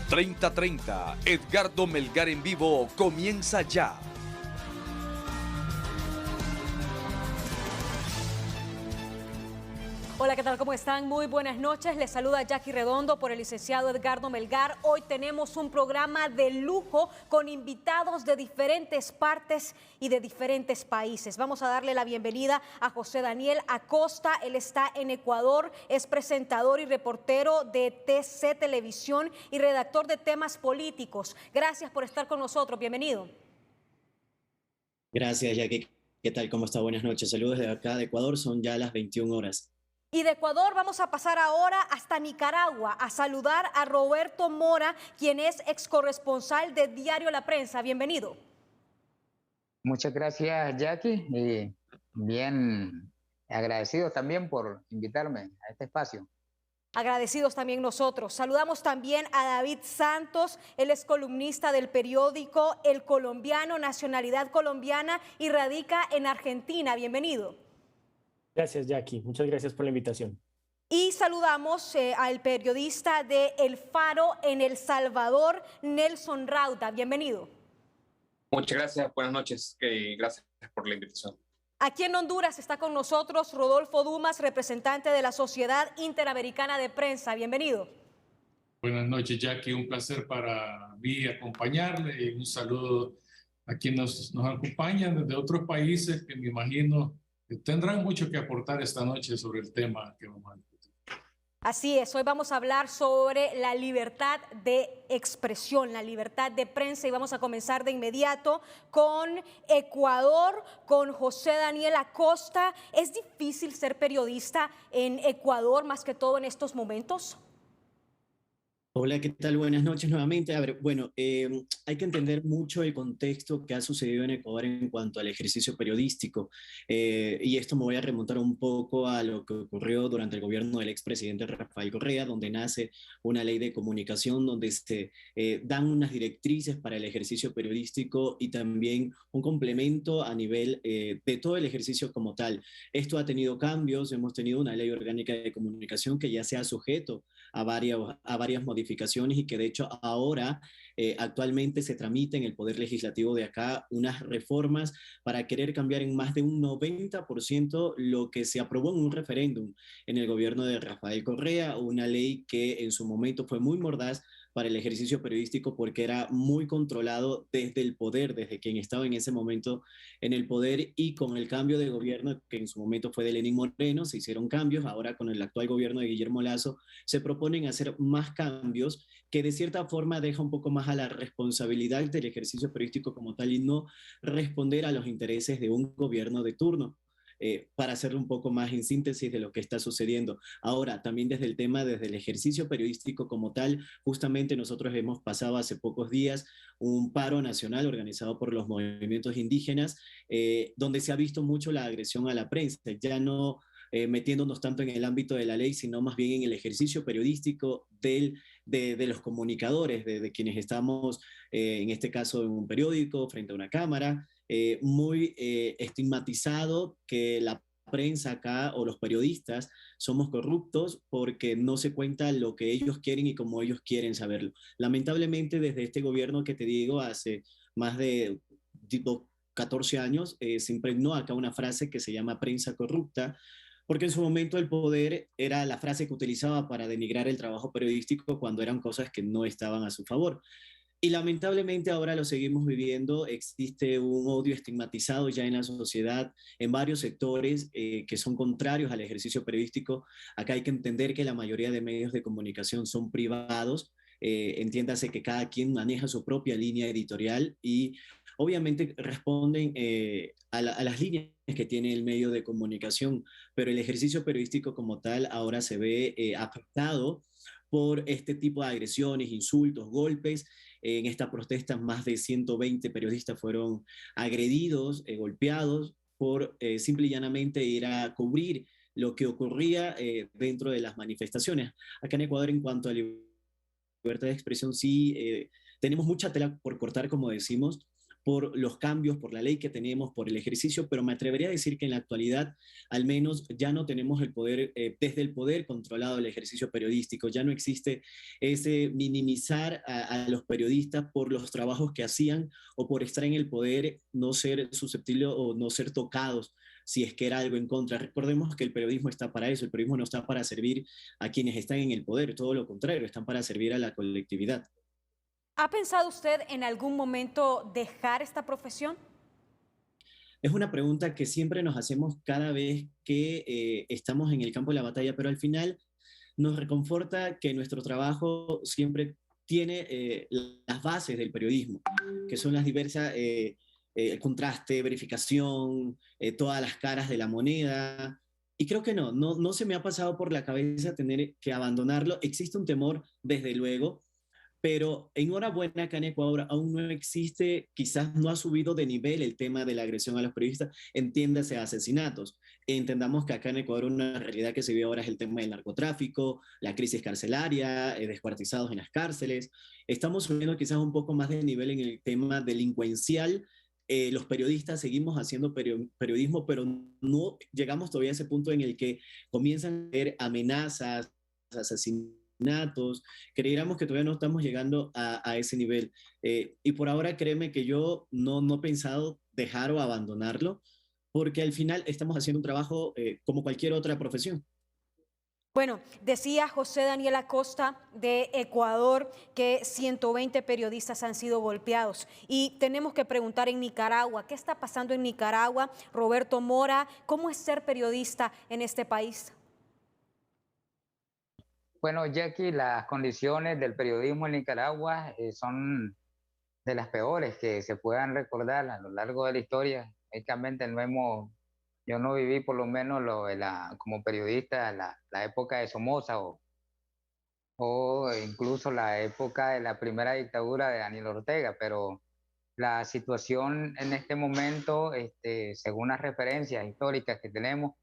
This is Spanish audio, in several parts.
30:30, Edgardo Melgar en vivo comienza ya. Hola, ¿qué tal? ¿Cómo están? Muy buenas noches. Les saluda Jackie Redondo por el licenciado Edgardo Melgar. Hoy tenemos un programa de lujo con invitados de diferentes partes y de diferentes países. Vamos a darle la bienvenida a José Daniel Acosta. Él está en Ecuador, es presentador y reportero de TC Televisión y redactor de temas políticos. Gracias por estar con nosotros. Bienvenido. Gracias, Jackie. ¿Qué tal? ¿Cómo está? Buenas noches. Saludos desde acá de Ecuador. Son ya las 21 horas. Y de Ecuador vamos a pasar ahora hasta Nicaragua a saludar a Roberto Mora, quien es ex corresponsal de Diario La Prensa. Bienvenido. Muchas gracias, Jackie, y bien agradecido también por invitarme a este espacio. Agradecidos también nosotros. Saludamos también a David Santos, él es columnista del periódico El Colombiano, nacionalidad colombiana y radica en Argentina. Bienvenido. Gracias, Jackie. Muchas gracias por la invitación. Y saludamos al periodista de El Faro en El Salvador, Nelson Rauda. Bienvenido. Muchas gracias, buenas noches. Gracias por la invitación. Aquí en Honduras está con nosotros Rodolfo Dumas, representante de la Sociedad Interamericana de Prensa. Bienvenido. Buenas noches, Jackie. Un placer para mí acompañarle y un saludo a quienes nos acompañan desde otros países que me imagino tendrán mucho que aportar esta noche sobre el tema que vamos a discutir. Así es, hoy vamos a hablar sobre la libertad de expresión, la libertad de prensa y vamos a comenzar de inmediato con Ecuador, con José Daniel Acosta. ¿Es difícil ser periodista en Ecuador, más que todo en estos momentos? Hola, ¿qué tal? Buenas noches nuevamente. A ver, bueno, hay que entender mucho el contexto que ha sucedido en Ecuador en cuanto al ejercicio periodístico. Y esto me voy a remontar un poco a lo que ocurrió durante el gobierno del expresidente Rafael Correa, donde nace una ley de comunicación, donde se dan unas directrices para el ejercicio periodístico y también un complemento a nivel de todo el ejercicio como tal. Esto ha tenido cambios, hemos tenido una ley orgánica de comunicación que ya se ha sujeto a varias modificaciones y que de hecho ahora actualmente se tramita en el Poder Legislativo de acá unas reformas para querer cambiar en más de un 90% lo que se aprobó en un referéndum en el gobierno de Rafael Correa, una ley que en su momento fue muy mordaz para el ejercicio periodístico porque era muy controlado desde el poder, desde quien estaba en ese momento en el poder y con el cambio de gobierno que en su momento fue de Lenín Moreno, se hicieron cambios, ahora con el actual gobierno de Guillermo Lasso se proponen hacer más cambios que de cierta forma deja un poco más a la responsabilidad del ejercicio periodístico como tal y no responder a los intereses de un gobierno de turno. Para hacerlo un poco más en síntesis de lo que está sucediendo. Ahora, también desde el ejercicio periodístico como tal, justamente nosotros hemos pasado hace pocos días un paro nacional organizado por los movimientos indígenas, donde se ha visto mucho la agresión a la prensa, ya no metiéndonos tanto en el ámbito de la ley, sino más bien en el ejercicio periodístico de los comunicadores, de quienes estamos, en este caso, en un periódico, frente a una cámara, muy estigmatizado que la prensa acá o los periodistas somos corruptos porque no se cuenta lo que ellos quieren y como ellos quieren saberlo. Lamentablemente desde este gobierno que te digo hace más de tipo 14 años se impregnó acá una frase que se llama prensa corrupta, porque en su momento el poder era la frase que utilizaba para denigrar el trabajo periodístico cuando eran cosas que no estaban a su favor. Y lamentablemente ahora lo seguimos viviendo, existe un odio estigmatizado ya en la sociedad, en varios sectores que son contrarios al ejercicio periodístico. Acá hay que entender que la mayoría de medios de comunicación son privados, entiéndase que cada quien maneja su propia línea editorial y obviamente responden a las líneas que tiene el medio de comunicación, pero el ejercicio periodístico como tal ahora se ve afectado por este tipo de agresiones, insultos, golpes. En estas protestas más de 120 periodistas fueron agredidos, golpeados por simple y llanamente ir a cubrir lo que ocurría dentro de las manifestaciones. Acá en Ecuador, en cuanto a libertad de expresión, sí tenemos mucha tela por cortar, como decimos, por los cambios, por la ley que tenemos, por el ejercicio, pero me atrevería a decir que en la actualidad al menos ya no tenemos el poder, desde el poder controlado el ejercicio periodístico, ya no existe ese minimizar a los periodistas por los trabajos que hacían o por estar en el poder, no ser susceptibles o no ser tocados si es que era algo en contra. Recordemos que el periodismo está para eso, el periodismo no está para servir a quienes están en el poder, todo lo contrario, están para servir a la colectividad. ¿Ha pensado usted en algún momento dejar esta profesión? Es una pregunta que siempre nos hacemos cada vez que estamos en el campo de la batalla, pero al final nos reconforta que nuestro trabajo siempre tiene las bases del periodismo, que son las diversas contraste, verificación, todas las caras de la moneda. Y creo que no se me ha pasado por la cabeza tener que abandonarlo. Existe un temor, desde luego, pero enhorabuena, acá en Ecuador aún no existe, quizás no ha subido de nivel el tema de la agresión a los periodistas, entiéndase asesinatos. Entendamos que acá en Ecuador una realidad que se vive ahora es el tema del narcotráfico, la crisis carcelaria, descuartizados en las cárceles. Estamos subiendo quizás un poco más de nivel en el tema delincuencial. Los periodistas seguimos haciendo periodismo, pero no llegamos todavía a ese punto en el que comienzan a haber amenazas, asesinatos. Creíamos que todavía no estamos llegando a ese nivel. Y por ahora créeme que yo no he pensado dejar o abandonarlo, porque al final estamos haciendo un trabajo como cualquier otra profesión. Bueno, decía José Daniel Acosta de Ecuador que 120 periodistas han sido golpeados. Y tenemos que preguntar en Nicaragua, ¿qué está pasando en Nicaragua? Roberto Mora, ¿cómo es ser periodista en este país? Bueno, Jackie, las condiciones del periodismo en Nicaragua son de las peores que se puedan recordar a lo largo de la historia. Prácticamente yo no viví por lo menos como periodista la época de Somoza o incluso la época de la primera dictadura de Daniel Ortega, pero la situación en este momento, según las referencias históricas que tenemos,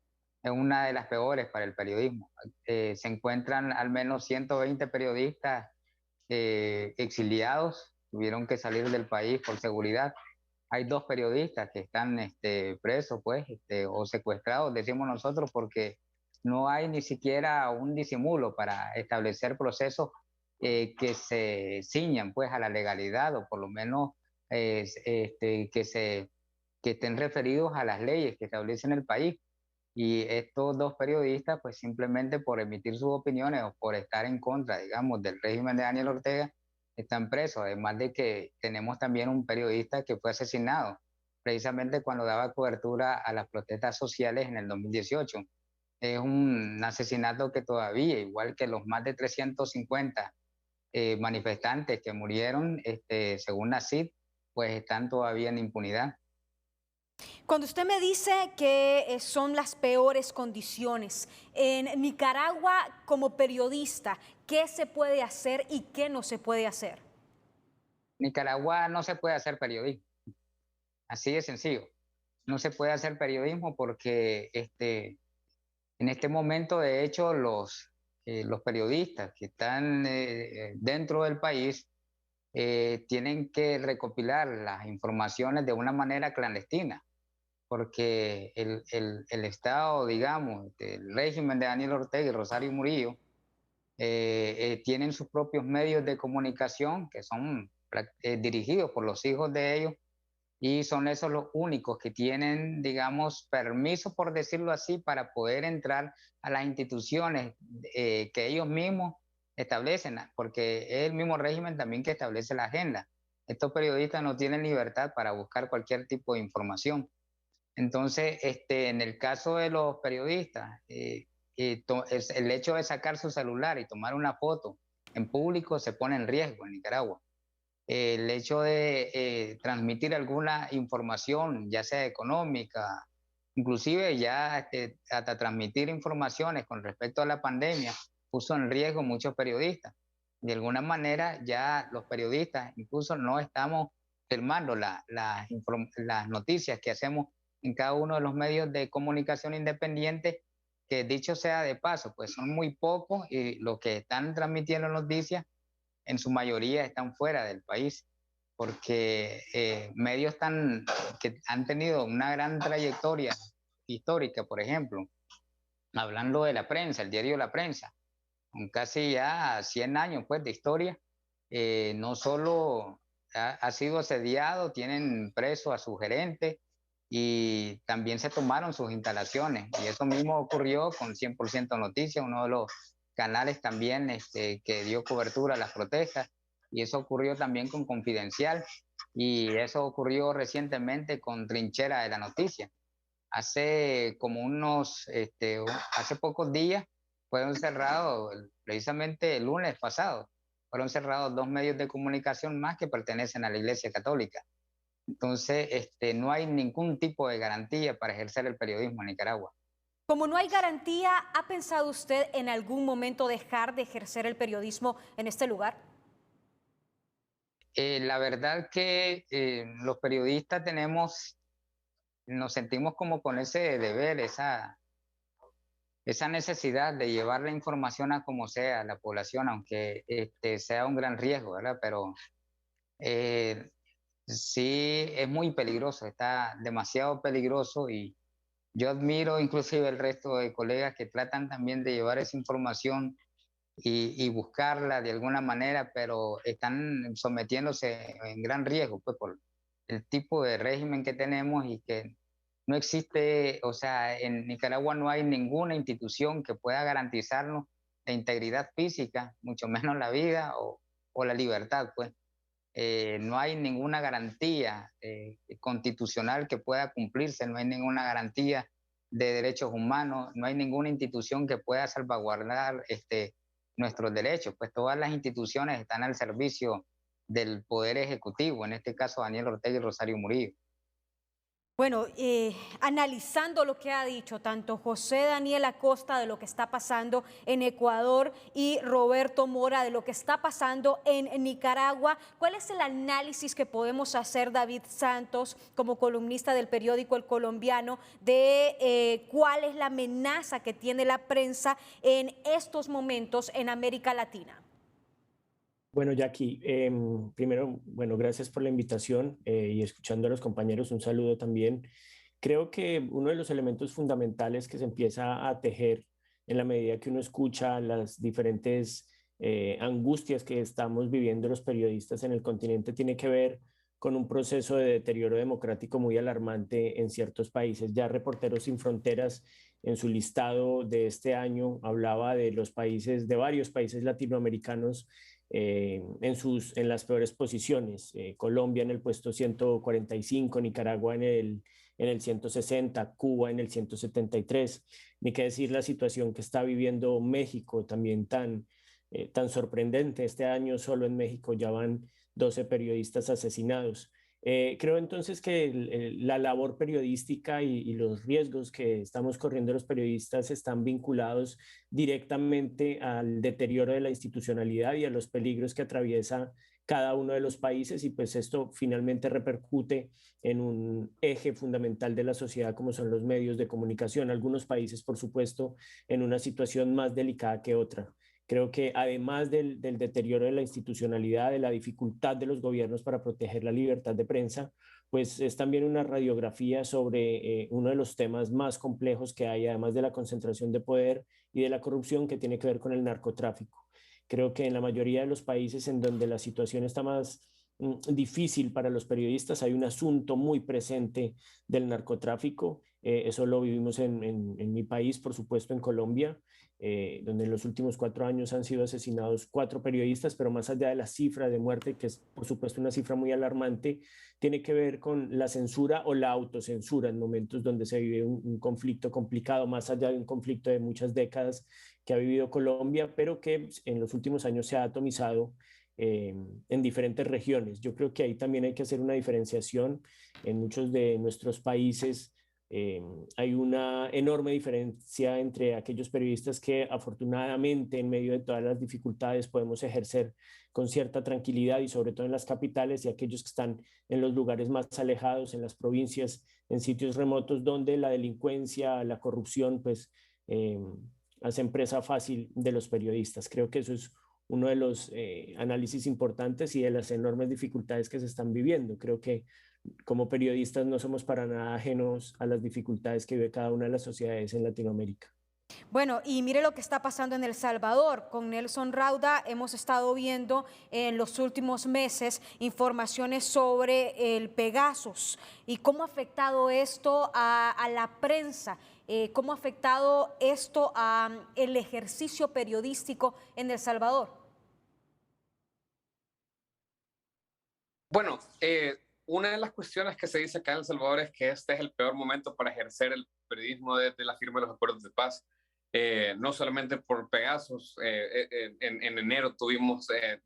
es una de las peores para el periodismo. Se encuentran al menos 120 periodistas exiliados, tuvieron que salir del país por seguridad. Hay 2 periodistas que están presos, pues, o secuestrados, decimos nosotros, porque no hay ni siquiera un disimulo para establecer procesos que se ciñan, pues, a la legalidad, o por lo menos que estén referidos a las leyes que establecen el país. Y estos 2 periodistas, pues simplemente por emitir sus opiniones o por estar en contra, digamos, del régimen de Daniel Ortega, están presos. Además de que tenemos también un periodista que fue asesinado precisamente cuando daba cobertura a las protestas sociales en el 2018. Es un asesinato que todavía, igual que los más de 350 manifestantes que murieron, según la CID, pues están todavía en impunidad. Cuando usted me dice que son las peores condiciones, en Nicaragua como periodista, ¿qué se puede hacer y qué no se puede hacer? En Nicaragua no se puede hacer periodismo, así de sencillo. No se puede hacer periodismo porque en este momento, de hecho, los periodistas que están dentro del país tienen que recopilar las informaciones de una manera clandestina, porque el Estado, digamos, el régimen de Daniel Ortega y Rosario Murillo, tienen sus propios medios de comunicación que son dirigidos por los hijos de ellos, y son esos los únicos que tienen, digamos, permiso, por decirlo así, para poder entrar a las instituciones que ellos mismos establecen, porque es el mismo régimen también que establece la agenda. Estos periodistas no tienen libertad para buscar cualquier tipo de información. Entonces, en el caso de los periodistas, el hecho de sacar su celular y tomar una foto en público se pone en riesgo en Nicaragua. El hecho de transmitir alguna información, ya sea económica, inclusive ya hasta transmitir informaciones con respecto a la pandemia, puso en riesgo muchos periodistas. De alguna manera ya los periodistas incluso no estamos firmando las noticias que hacemos en cada uno de los medios de comunicación independientes, que dicho sea de paso, pues son muy pocos, y los que están transmitiendo noticias en su mayoría están fuera del país. porque medios que han tenido una gran trayectoria histórica, por ejemplo, hablando de la prensa, el diario La Prensa, con casi ya 100 años pues, de historia, no solo ha sido asediado, tienen preso a su gerente y también se tomaron sus instalaciones. Y eso mismo ocurrió con 100% Noticias, uno de los canales también que dio cobertura a las protestas. Y eso ocurrió también con Confidencial. Y eso ocurrió recientemente con Trinchera de la Noticia. Hace hace pocos días fueron cerrados, precisamente el lunes pasado, fueron cerrados 2 medios de comunicación más que pertenecen a la Iglesia Católica. Entonces, no hay ningún tipo de garantía para ejercer el periodismo en Nicaragua. Como no hay garantía, ¿ha pensado usted en algún momento dejar de ejercer el periodismo en este lugar? La verdad que los periodistas nos sentimos como con ese deber, esa necesidad de llevar la información a como sea a la población, aunque sea un gran riesgo, ¿verdad? Pero sí es muy peligroso, está demasiado peligroso y yo admiro inclusive el resto de colegas que tratan también de llevar esa información y buscarla de alguna manera, pero están sometiéndose en gran riesgo pues, por el tipo de régimen que tenemos y que no existe, o sea, en Nicaragua no hay ninguna institución que pueda garantizarnos la integridad física, mucho menos la vida o la libertad, pues. No hay ninguna garantía constitucional que pueda cumplirse, no hay ninguna garantía de derechos humanos, no hay ninguna institución que pueda salvaguardar nuestros derechos, pues todas las instituciones están al servicio del Poder Ejecutivo, en este caso Daniel Ortega y Rosario Murillo. Bueno, analizando lo que ha dicho tanto José Daniel Acosta de lo que está pasando en Ecuador y Roberto Mora de lo que está pasando en Nicaragua, ¿cuál es el análisis que podemos hacer, David Santos, como columnista del periódico El Colombiano, de cuál es la amenaza que tiene la prensa en estos momentos en América Latina? Bueno, Jackie, primero, bueno, gracias por la invitación y escuchando a los compañeros, un saludo también. Creo que uno de los elementos fundamentales que se empieza a tejer en la medida que uno escucha las diferentes angustias que estamos viviendo los periodistas en el continente tiene que ver con un proceso de deterioro democrático muy alarmante en ciertos países. Ya Reporteros Sin Fronteras en su listado de este año hablaba de los países, de varios países latinoamericanos en las peores posiciones. Colombia en el puesto 145, Nicaragua en el 160, Cuba en el 173. Ni qué decir la situación que está viviendo México, también tan sorprendente. Este año solo en México ya van 12 periodistas asesinados. Creo entonces que la labor periodística y los riesgos que estamos corriendo los periodistas están vinculados directamente al deterioro de la institucionalidad y a los peligros que atraviesa cada uno de los países y pues esto finalmente repercute en un eje fundamental de la sociedad como son los medios de comunicación. Algunos países, por supuesto, en una situación más delicada que otra. Creo que además del deterioro de la institucionalidad, de la dificultad de los gobiernos para proteger la libertad de prensa, pues es también una radiografía sobre uno de los temas más complejos que hay, además de la concentración de poder y de la corrupción que tiene que ver con el narcotráfico. Creo que en la mayoría de los países en donde la situación está más difícil para los periodistas, hay un asunto muy presente del narcotráfico. Eso lo vivimos en mi país, por supuesto, en Colombia. Donde en los últimos 4 años han sido asesinados 4 periodistas, pero más allá de la cifra de muerte, que es por supuesto una cifra muy alarmante, tiene que ver con la censura o la autocensura en momentos donde se vive un conflicto complicado, más allá de un conflicto de muchas décadas que ha vivido Colombia, pero que en los últimos años se ha atomizado en diferentes regiones. Yo creo que ahí también hay que hacer una diferenciación. En muchos de nuestros países hay una enorme diferencia entre aquellos periodistas que afortunadamente en medio de todas las dificultades podemos ejercer con cierta tranquilidad y sobre todo en las capitales y aquellos que están en los lugares más alejados, en las provincias, en sitios remotos donde la delincuencia, la corrupción pues hacen presa fácil de los periodistas. Creo que eso es uno de los análisis importantes y de las enormes dificultades que se están viviendo. Creo que como periodistas no somos para nada ajenos a las dificultades que vive cada una de las sociedades en Latinoamérica. Bueno, y mire lo que está pasando en El Salvador. Con Nelson Rauda hemos estado viendo en los últimos meses informaciones sobre el Pegasus y cómo ha afectado esto a la prensa, cómo ha afectado esto al ejercicio periodístico en El Salvador. Bueno, una de las cuestiones que se dice acá en El Salvador es que este es el peor momento para ejercer el periodismo desde la firma de los acuerdos de paz. No solamente por Pegasus, en enero tuvimos, de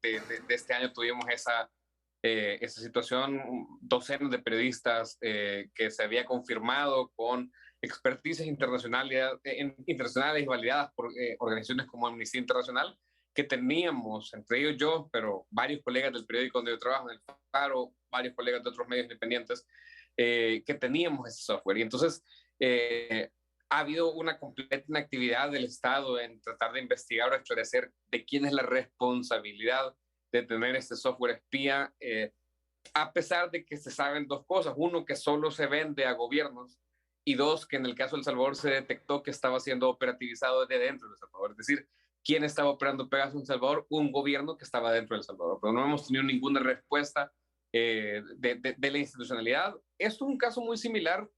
este año tuvimos esa situación, docenas de periodistas que se había confirmado con experticias internacionales y validadas por organizaciones como Amnistía Internacional, que teníamos, entre ellos yo, pero varios colegas del periódico donde yo trabajo, en El Faro, varios colegas de otros medios independientes, que teníamos ese software. Y entonces ha habido una completa inactividad del Estado en tratar de investigar o esclarecer de quién es la responsabilidad de tener este software espía, a pesar de que se saben dos cosas. Uno, que solo se vende a gobiernos, y dos, que en el caso de El Salvador se detectó que estaba siendo operativizado desde dentro de El Salvador. Es decir, ¿quién estaba operando Pegasus en El Salvador? Un gobierno que estaba dentro de El Salvador. Pero no hemos tenido ninguna respuesta de la institucionalidad. Esto es un caso muy similar,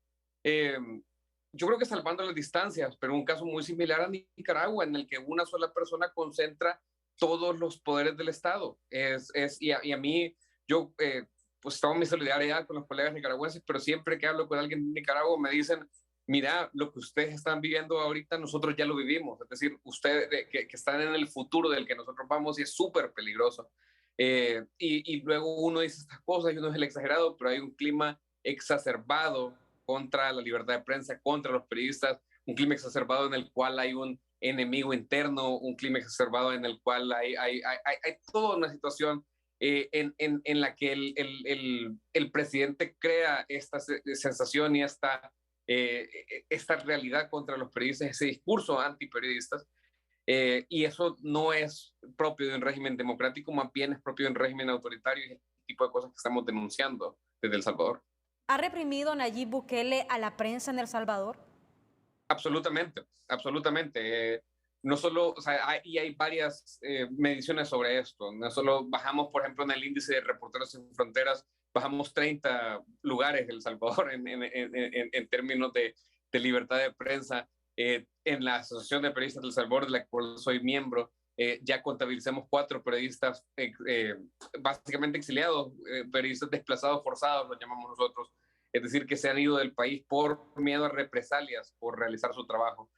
yo creo que salvando las distancias, pero un caso muy similar a Nicaragua, en el que una sola persona concentra todos los poderes del Estado. Y a mí, yo pues tengo mi solidaridad con los colegas nicaragüenses, pero siempre que hablo con alguien de Nicaragua me dicen, mira, lo que ustedes están viviendo ahorita, nosotros ya lo vivimos. Es decir, ustedes que están en el futuro del que nosotros vamos, y es súper peligroso. Y luego uno dice estas cosas y uno es el exagerado, pero hay un clima exacerbado contra la libertad de prensa, contra los periodistas, un clima exacerbado en el cual hay un enemigo interno, un clima exacerbado en el cual hay toda una situación en la que el presidente crea esta sensación y esta realidad contra los periodistas, ese discurso antiperiodistas, y eso no es propio de un régimen democrático, más bien es propio de un régimen autoritario, y es el tipo de cosas que estamos denunciando desde El Salvador. ¿Ha reprimido Nayib Bukele a la prensa en El Salvador? Absolutamente, absolutamente. No solo, o sea, hay varias mediciones sobre esto. No solo bajamos, por ejemplo, en el índice de Reporteros Sin Fronteras, bajamos 30 lugares de El Salvador en términos de libertad de prensa. En la Asociación de Periodistas del Salvador, de la cual soy miembro, ya contabilizamos 4 periodistas básicamente exiliados, periodistas desplazados forzados, los llamamos nosotros. Es decir, que se han ido del país por miedo a represalias por realizar su trabajo.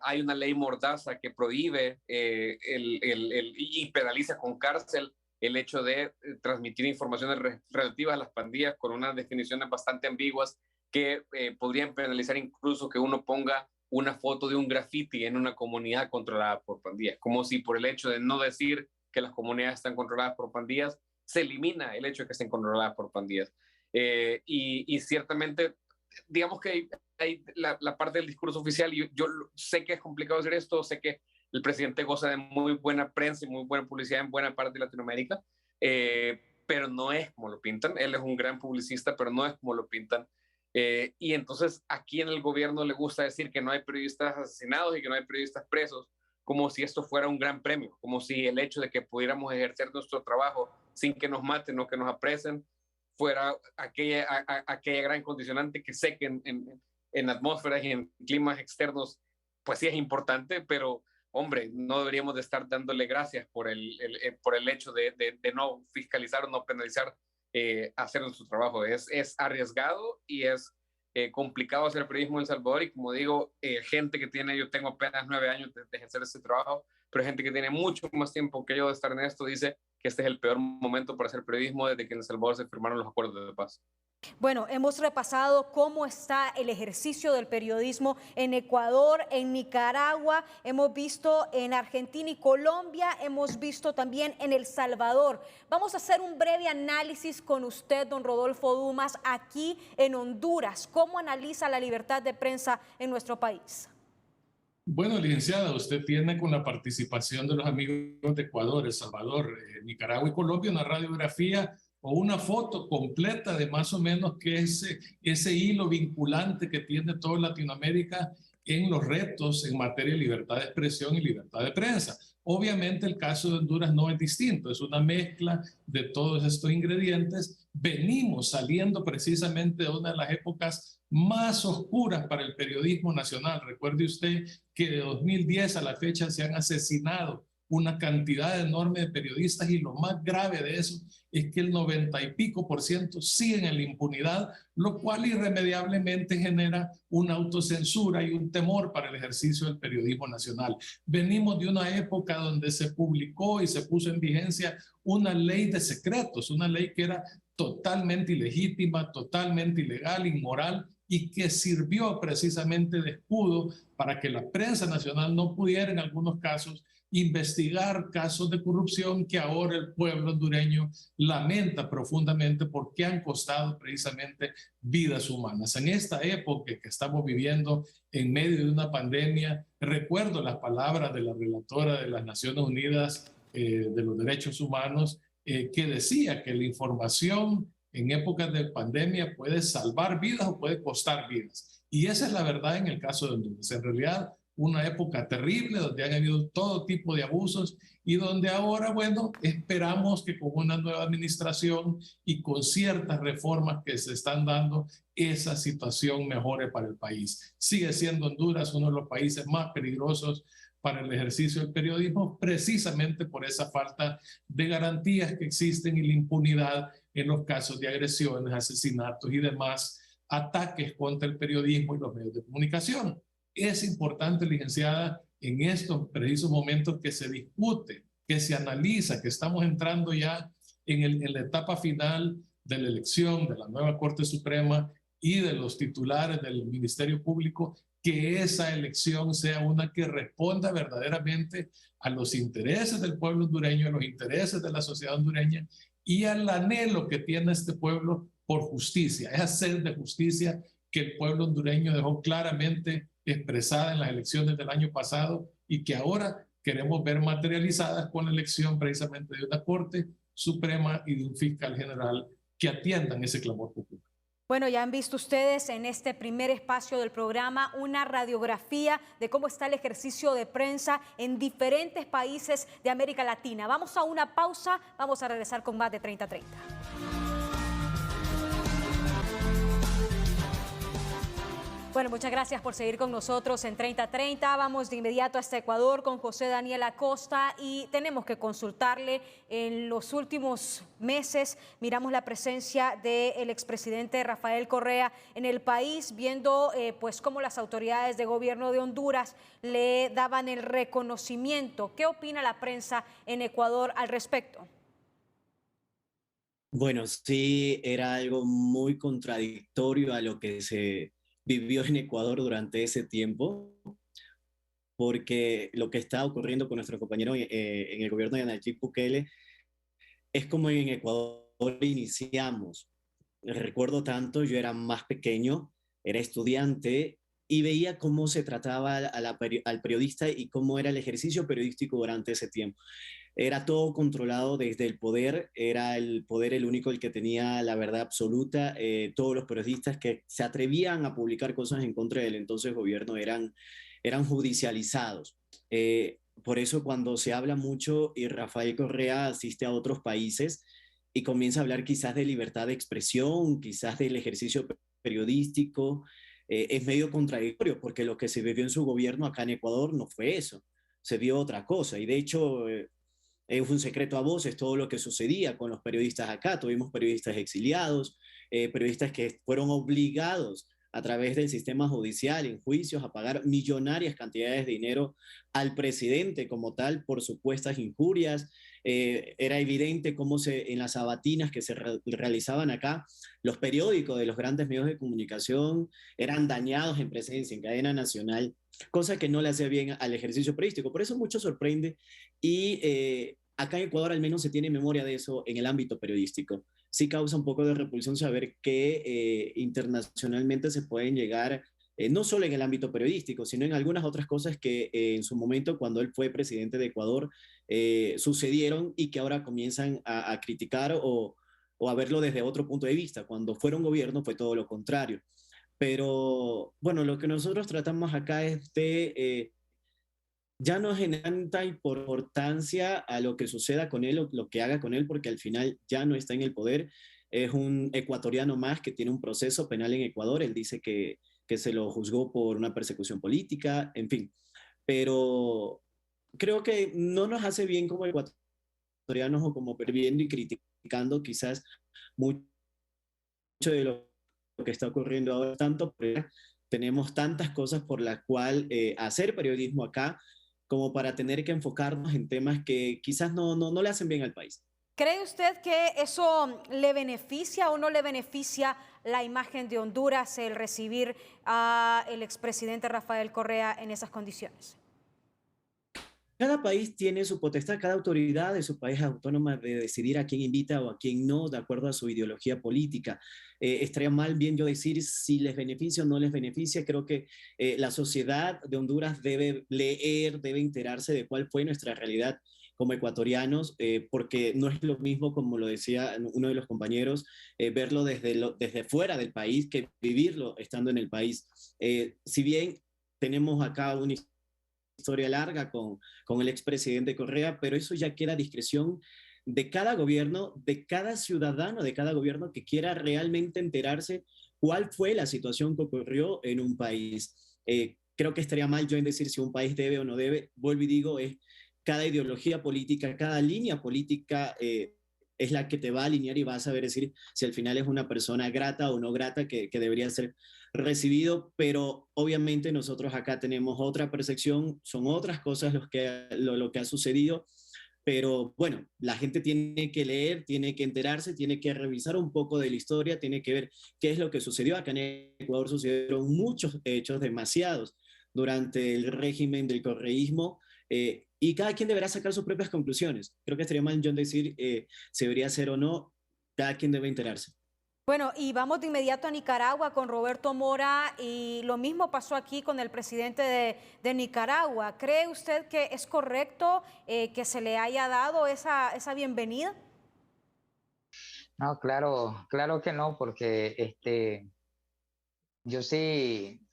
Hay una ley mordaza que prohíbe y penaliza con cárcel el hecho de transmitir informaciones relativas a las pandillas, con unas definiciones bastante ambiguas que podrían penalizar incluso que uno ponga una foto de un graffiti en una comunidad controlada por pandillas, como si por el hecho de no decir que las comunidades están controladas por pandillas, se elimina el hecho de que estén controladas por pandillas. Y ciertamente, digamos que hay la parte del discurso oficial, y yo sé que es complicado hacer esto, sé que el presidente goza de muy buena prensa y muy buena publicidad en buena parte de Latinoamérica, pero no es como lo pintan. Él es un gran publicista, pero no es como lo pintan. Y entonces aquí en el gobierno le gusta decir que no hay periodistas asesinados y que no hay periodistas presos, como si esto fuera un gran premio, como si el hecho de que pudiéramos ejercer nuestro trabajo sin que nos maten o que nos apresen fuera aquella gran condicionante que sé que en atmósferas y en climas externos pues sí es importante, pero hombre, no deberíamos de estar dándole gracias por el hecho de no fiscalizar o no penalizar hacer nuestro trabajo. Es arriesgado y es complicado hacer periodismo en El Salvador, y como digo, gente que tiene, yo tengo apenas 9 años de ejercer este trabajo, pero gente que tiene mucho más tiempo que yo de estar en esto dice que este es el peor momento para hacer periodismo desde que en El Salvador se firmaron los acuerdos de paz. Bueno, hemos repasado cómo está el ejercicio del periodismo en Ecuador, en Nicaragua, hemos visto en Argentina y Colombia, hemos visto también en El Salvador. Vamos a hacer un breve análisis con usted, don Rodolfo Dumas, aquí en Honduras. ¿Cómo analiza la libertad de prensa en nuestro país? Bueno, licenciada, usted tiene con la participación de los amigos de Ecuador, El Salvador, Nicaragua y Colombia una radiografía o una foto completa de más o menos que ese hilo vinculante que tiene toda Latinoamérica en los retos en materia de libertad de expresión y libertad de prensa. Obviamente el caso de Honduras no es distinto, es una mezcla de todos estos ingredientes. Venimos saliendo precisamente de una de las épocas más oscuras para el periodismo nacional. Recuerde usted que de 2010 a la fecha se han asesinado una cantidad enorme de periodistas y lo más grave de eso es que el 90 y pico % siguen en la impunidad, lo cual irremediablemente genera una autocensura y un temor para el ejercicio del periodismo nacional. Venimos de una época donde se publicó y se puso en vigencia una ley de secretos, una ley que era totalmente ilegítima, totalmente ilegal, inmoral, y que sirvió precisamente de escudo para que la prensa nacional no pudiera en algunos casos investigar casos de corrupción que ahora el pueblo hondureño lamenta profundamente porque han costado precisamente vidas humanas. En esta época que estamos viviendo en medio de una pandemia, recuerdo las palabras de la relatora de las Naciones Unidas de los Derechos Humanos que decía que la información en épocas de pandemia puede salvar vidas o puede costar vidas. Y esa es la verdad en el caso de Honduras. En realidad, una época terrible donde han habido todo tipo de abusos y donde ahora, bueno, esperamos que con una nueva administración y con ciertas reformas que se están dando, esa situación mejore para el país. Sigue siendo Honduras uno de los países más peligrosos para el ejercicio del periodismo, precisamente por esa falta de garantías que existen y la impunidad en los casos de agresiones, asesinatos y demás ataques contra el periodismo y los medios de comunicación. Es importante, licenciada, en estos precisos momentos que se discute, que se analiza, que estamos entrando ya en la etapa final de la elección de la nueva Corte Suprema y de los titulares del Ministerio Público, que esa elección sea una que responda verdaderamente a los intereses del pueblo hondureño, a los intereses de la sociedad hondureña y al anhelo que tiene este pueblo por justicia, esa sed de justicia que el pueblo hondureño dejó claramente expresada en las elecciones del año pasado y que ahora queremos ver materializadas con la elección precisamente de una Corte Suprema y de un fiscal general que atiendan ese clamor popular. Bueno, ya han visto ustedes en este primer espacio del programa una radiografía de cómo está el ejercicio de prensa en diferentes países de América Latina. Vamos a una pausa, vamos a regresar con más de 30-30. Bueno, muchas gracias por seguir con nosotros en 30-30. Vamos de inmediato hasta Ecuador con José Daniel Acosta y tenemos que consultarle. En los últimos meses miramos la presencia del expresidente Rafael Correa en el país, viendo pues cómo las autoridades de gobierno de Honduras le daban el reconocimiento. ¿Qué opina la prensa en Ecuador al respecto? Bueno, sí, era algo muy contradictorio a lo que se vivió en Ecuador durante ese tiempo, porque lo que está ocurriendo con nuestro compañero en el gobierno de Nayib Bukele es como en Ecuador iniciamos. Recuerdo tanto, yo era más pequeño, era estudiante y veía cómo se trataba al periodista y cómo era el ejercicio periodístico durante ese tiempo. Era todo controlado desde el poder, era el poder el único el que tenía la verdad absoluta. Todos los periodistas que se atrevían a publicar cosas en contra del entonces gobierno eran judicializados. Por eso cuando se habla mucho y Rafael Correa asiste a otros países y comienza a hablar quizás de libertad de expresión, quizás del ejercicio periodístico, es medio contradictorio porque lo que se vivió en su gobierno acá en Ecuador no fue eso, se vio otra cosa y de hecho fue un secreto a voces todo lo que sucedía con los periodistas acá. Tuvimos periodistas exiliados, periodistas que fueron obligados a través del sistema judicial en juicios a pagar millonarias cantidades de dinero al presidente como tal por supuestas injurias. Era evidente cómo en las sabatinas que se realizaban acá, los periódicos de los grandes medios de comunicación eran dañados en presencia, en cadena nacional, cosa que no le hacía bien al ejercicio periodístico. Por eso mucho sorprende y acá en Ecuador al menos se tiene memoria de eso en el ámbito periodístico. Sí causa un poco de repulsión saber que internacionalmente se pueden llegar no solo en el ámbito periodístico, sino en algunas otras cosas que en su momento, cuando él fue presidente de Ecuador, sucedieron y que ahora comienzan a criticar o a verlo desde otro punto de vista. Cuando fueron gobierno fue todo lo contrario. Pero bueno, lo que nosotros tratamos acá es de ya no generar tanta importancia a lo que suceda con él o lo que haga con él, porque al final ya no está en el poder. Es un ecuatoriano más que tiene un proceso penal en Ecuador. Él dice que se lo juzgó por una persecución política, en fin. Pero creo que no nos hace bien como ecuatorianos o como viendo y criticando quizás mucho de lo que está ocurriendo ahora, tanto porque tenemos tantas cosas por las cuales hacer periodismo acá como para tener que enfocarnos en temas que quizás no le hacen bien al país. ¿Cree usted que eso le beneficia o no le beneficia la imagen de Honduras el recibir al expresidente Rafael Correa en esas condiciones? Cada país tiene su potestad, cada autoridad de su país es autónoma de decidir a quién invita o a quién no, de acuerdo a su ideología política. Estaría mal bien yo decir si les beneficia o no les beneficia. Creo que la sociedad de Honduras debe leer, debe enterarse de cuál fue nuestra realidad como ecuatorianos, porque no es lo mismo, como lo decía uno de los compañeros, verlo desde fuera del país que vivirlo estando en el país. Si bien tenemos acá una historia larga con el expresidente Correa, pero eso ya queda a discreción de cada gobierno, de cada ciudadano, de cada gobierno que quiera realmente enterarse cuál fue la situación que ocurrió en un país. Creo que estaría mal yo en decir si un país debe o no debe. Vuelvo y digo, es cada ideología política, cada línea política es la que te va a alinear y vas a saber decir si al final es una persona grata o no grata que debería ser recibido, pero obviamente nosotros acá tenemos otra percepción, son otras cosas lo que ha sucedido, pero bueno, la gente tiene que leer, tiene que enterarse, tiene que revisar un poco de la historia, tiene que ver qué es lo que sucedió. Acá en Ecuador sucedieron muchos hechos, demasiados, durante el régimen del correísmo, y cada quien deberá sacar sus propias conclusiones. Creo que estaría mal, John, decir si debería ser o no, cada quien debe enterarse. Bueno, y vamos de inmediato a Nicaragua con Roberto Mora y lo mismo pasó aquí con el presidente de Nicaragua. ¿Cree usted que es correcto que se le haya dado esa bienvenida? No, claro que no, porque yo sí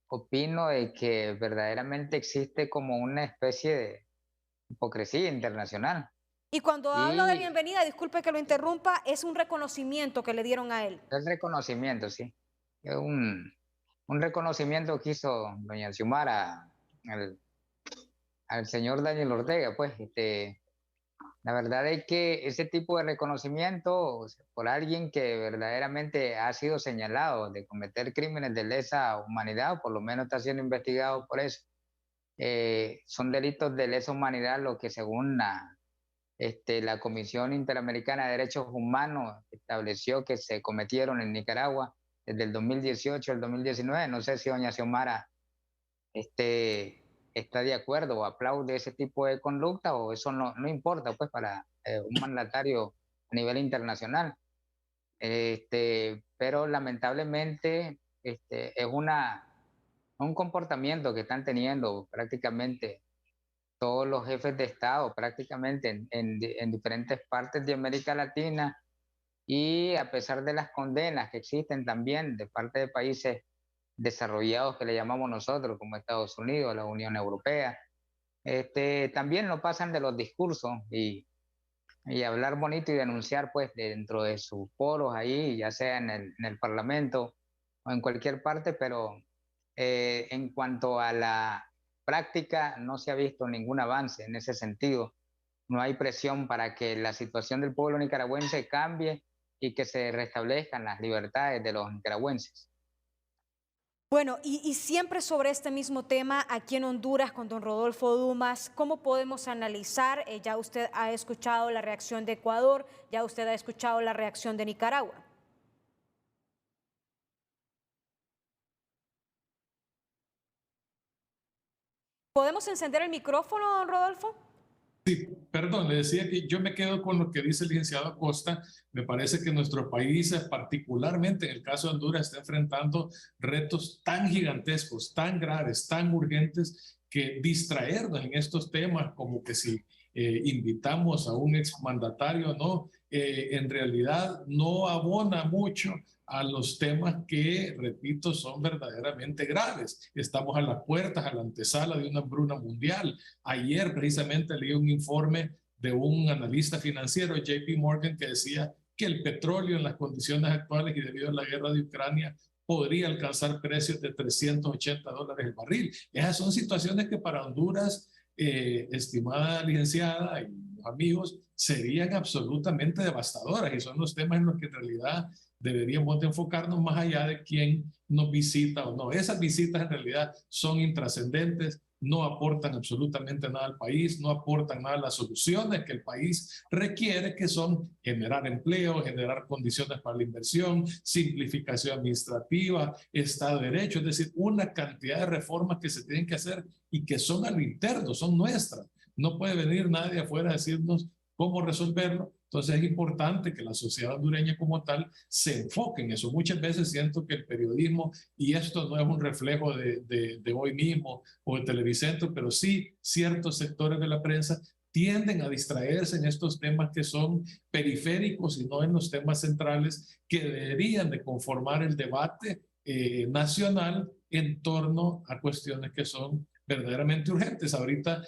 opino de que verdaderamente existe como una especie de hipocresía internacional. Y cuando hablo de Y bienvenida, disculpe que lo interrumpa, es un reconocimiento que le dieron a él. el reconocimiento, sí. Es un reconocimiento que hizo doña Xiomara al señor Daniel Ortega, pues, la verdad es que ese tipo de reconocimiento, o sea, por alguien que verdaderamente ha sido señalado de cometer crímenes de lesa humanidad, o por lo menos está siendo investigado por eso, son delitos de lesa humanidad lo que según la Comisión Interamericana de Derechos Humanos estableció que se cometieron en Nicaragua desde el 2018 al 2019. No sé si doña Xiomara está de acuerdo o aplaude ese tipo de conducta, o eso no importa pues para un mandatario a nivel internacional. Pero lamentablemente es un comportamiento que están teniendo prácticamente todos los jefes de Estado, prácticamente en diferentes partes de América Latina, y a pesar de las condenas que existen también de parte de países desarrollados que le llamamos nosotros, como Estados Unidos, la Unión Europea, también no pasan de los discursos y hablar bonito y denunciar pues dentro de sus foros ahí, ya sea en el Parlamento o en cualquier parte, pero en cuanto a la práctica no se ha visto ningún avance en ese sentido. No hay presión para que la situación del pueblo nicaragüense cambie y que se restablezcan las libertades de los nicaragüenses. Bueno, y siempre sobre este mismo tema, aquí en Honduras, con don Rodolfo Dumas, ¿cómo podemos analizar? Ya usted ha escuchado la reacción de Ecuador, ya usted ha escuchado la reacción de Nicaragua. ¿Podemos encender el micrófono, don Rodolfo? Sí, perdón, le decía que yo me quedo con lo que dice el licenciado Acosta. Me parece que nuestro país, particularmente en el caso de Honduras, está enfrentando retos tan gigantescos, tan graves, tan urgentes, que distraernos en estos temas, como que si invitamos a un exmandatario, no, en realidad no abona mucho a los temas que, repito, son verdaderamente graves. Estamos a las puertas, a la antesala de una hambruna mundial. Ayer precisamente leí un informe de un analista financiero, JP Morgan, que decía que el petróleo en las condiciones actuales y debido a la guerra de Ucrania podría alcanzar precios de $380 el barril. Esas son situaciones que para Honduras, estimada licenciada y amigos, serían absolutamente devastadoras, y son los temas en los que en realidad deberíamos de enfocarnos más allá de quién nos visita o no. Esas visitas en realidad son intrascendentes, no aportan absolutamente nada al país, no aportan nada a las soluciones que el país requiere, que son generar empleo, generar condiciones para la inversión, simplificación administrativa, Estado de Derecho, es decir, una cantidad de reformas que se tienen que hacer y que son a lo interno, son nuestras. No puede venir nadie afuera a decirnos cómo resolverlo. Entonces es importante que la sociedad hondureña como tal se enfoque en eso. Muchas veces siento que el periodismo, y esto no es un reflejo de hoy mismo o de Televicentro, pero sí ciertos sectores de la prensa tienden a distraerse en estos temas que son periféricos y no en los temas centrales que deberían de conformar el debate nacional en torno a cuestiones que son verdaderamente urgentes. Ahorita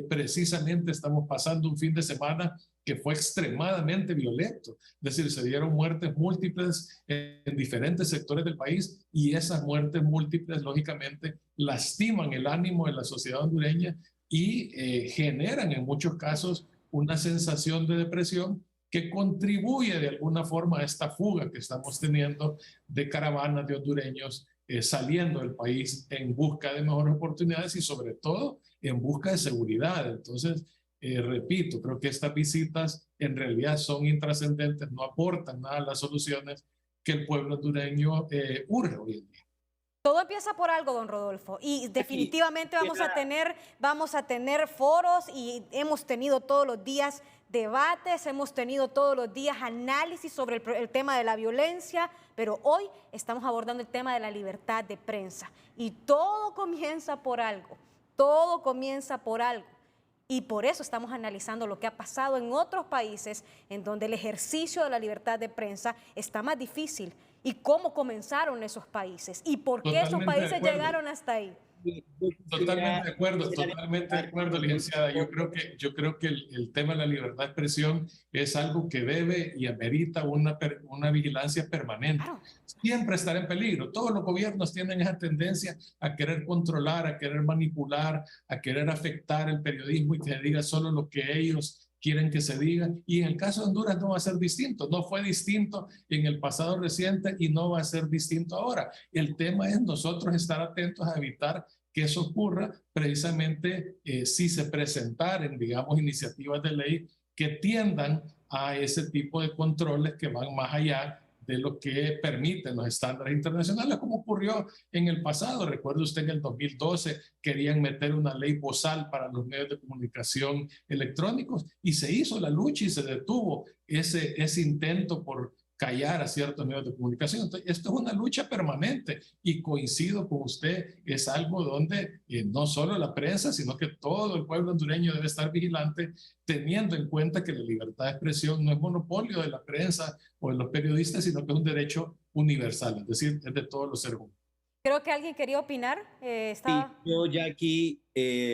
precisamente estamos pasando un fin de semana que fue extremadamente violento. Es decir, se dieron muertes múltiples en diferentes sectores del país, y esas muertes múltiples, lógicamente, lastiman el ánimo de la sociedad hondureña y generan en muchos casos una sensación de depresión que contribuye de alguna forma a esta fuga que estamos teniendo de caravanas de hondureños saliendo del país en busca de mejores oportunidades y sobre todo en busca de seguridad. Entonces, repito, creo que estas visitas en realidad son intrascendentes, no aportan nada a las soluciones que el pueblo hondureño urge hoy en día. Todo empieza por algo, don Rodolfo, y definitivamente vamos a tener foros, y hemos tenido todos los días debates, hemos tenido todos los días análisis sobre el tema de la violencia, pero hoy estamos abordando el tema de la libertad de prensa, y todo comienza por algo, todo comienza por algo. Y por eso estamos analizando lo que ha pasado en otros países en donde el ejercicio de la libertad de prensa está más difícil, y cómo comenzaron esos países y por qué esos países llegaron hasta ahí. Totalmente de acuerdo, licenciada. Yo creo que el tema de la libertad de expresión es algo que debe y amerita una vigilancia permanente. Claro. Siempre estará en peligro. Todos los gobiernos tienen esa tendencia a querer controlar, a querer manipular, a querer afectar el periodismo y que se diga solo lo que ellos quieren que se diga. Y en el caso de Honduras no va a ser distinto. No fue distinto en el pasado reciente y no va a ser distinto ahora. El tema es nosotros estar atentos a evitar que eso ocurra, precisamente si se presentaren, digamos, iniciativas de ley que tiendan a ese tipo de controles que van más allá de lo que permiten los estándares internacionales, como ocurrió en el pasado. Recuerde usted que en el 2012 querían meter una ley bozal para los medios de comunicación electrónicos, y se hizo la lucha y se detuvo ese intento por callar a ciertos medios de comunicación. Entonces, esto es una lucha permanente, y coincido con usted, es algo donde no solo la prensa, sino que todo el pueblo hondureño debe estar vigilante, teniendo en cuenta que la libertad de expresión no es monopolio de la prensa o de los periodistas, sino que es un derecho universal, es decir, es de todos los seres humanos. Creo que alguien quería opinar. Sí, yo ya aquí,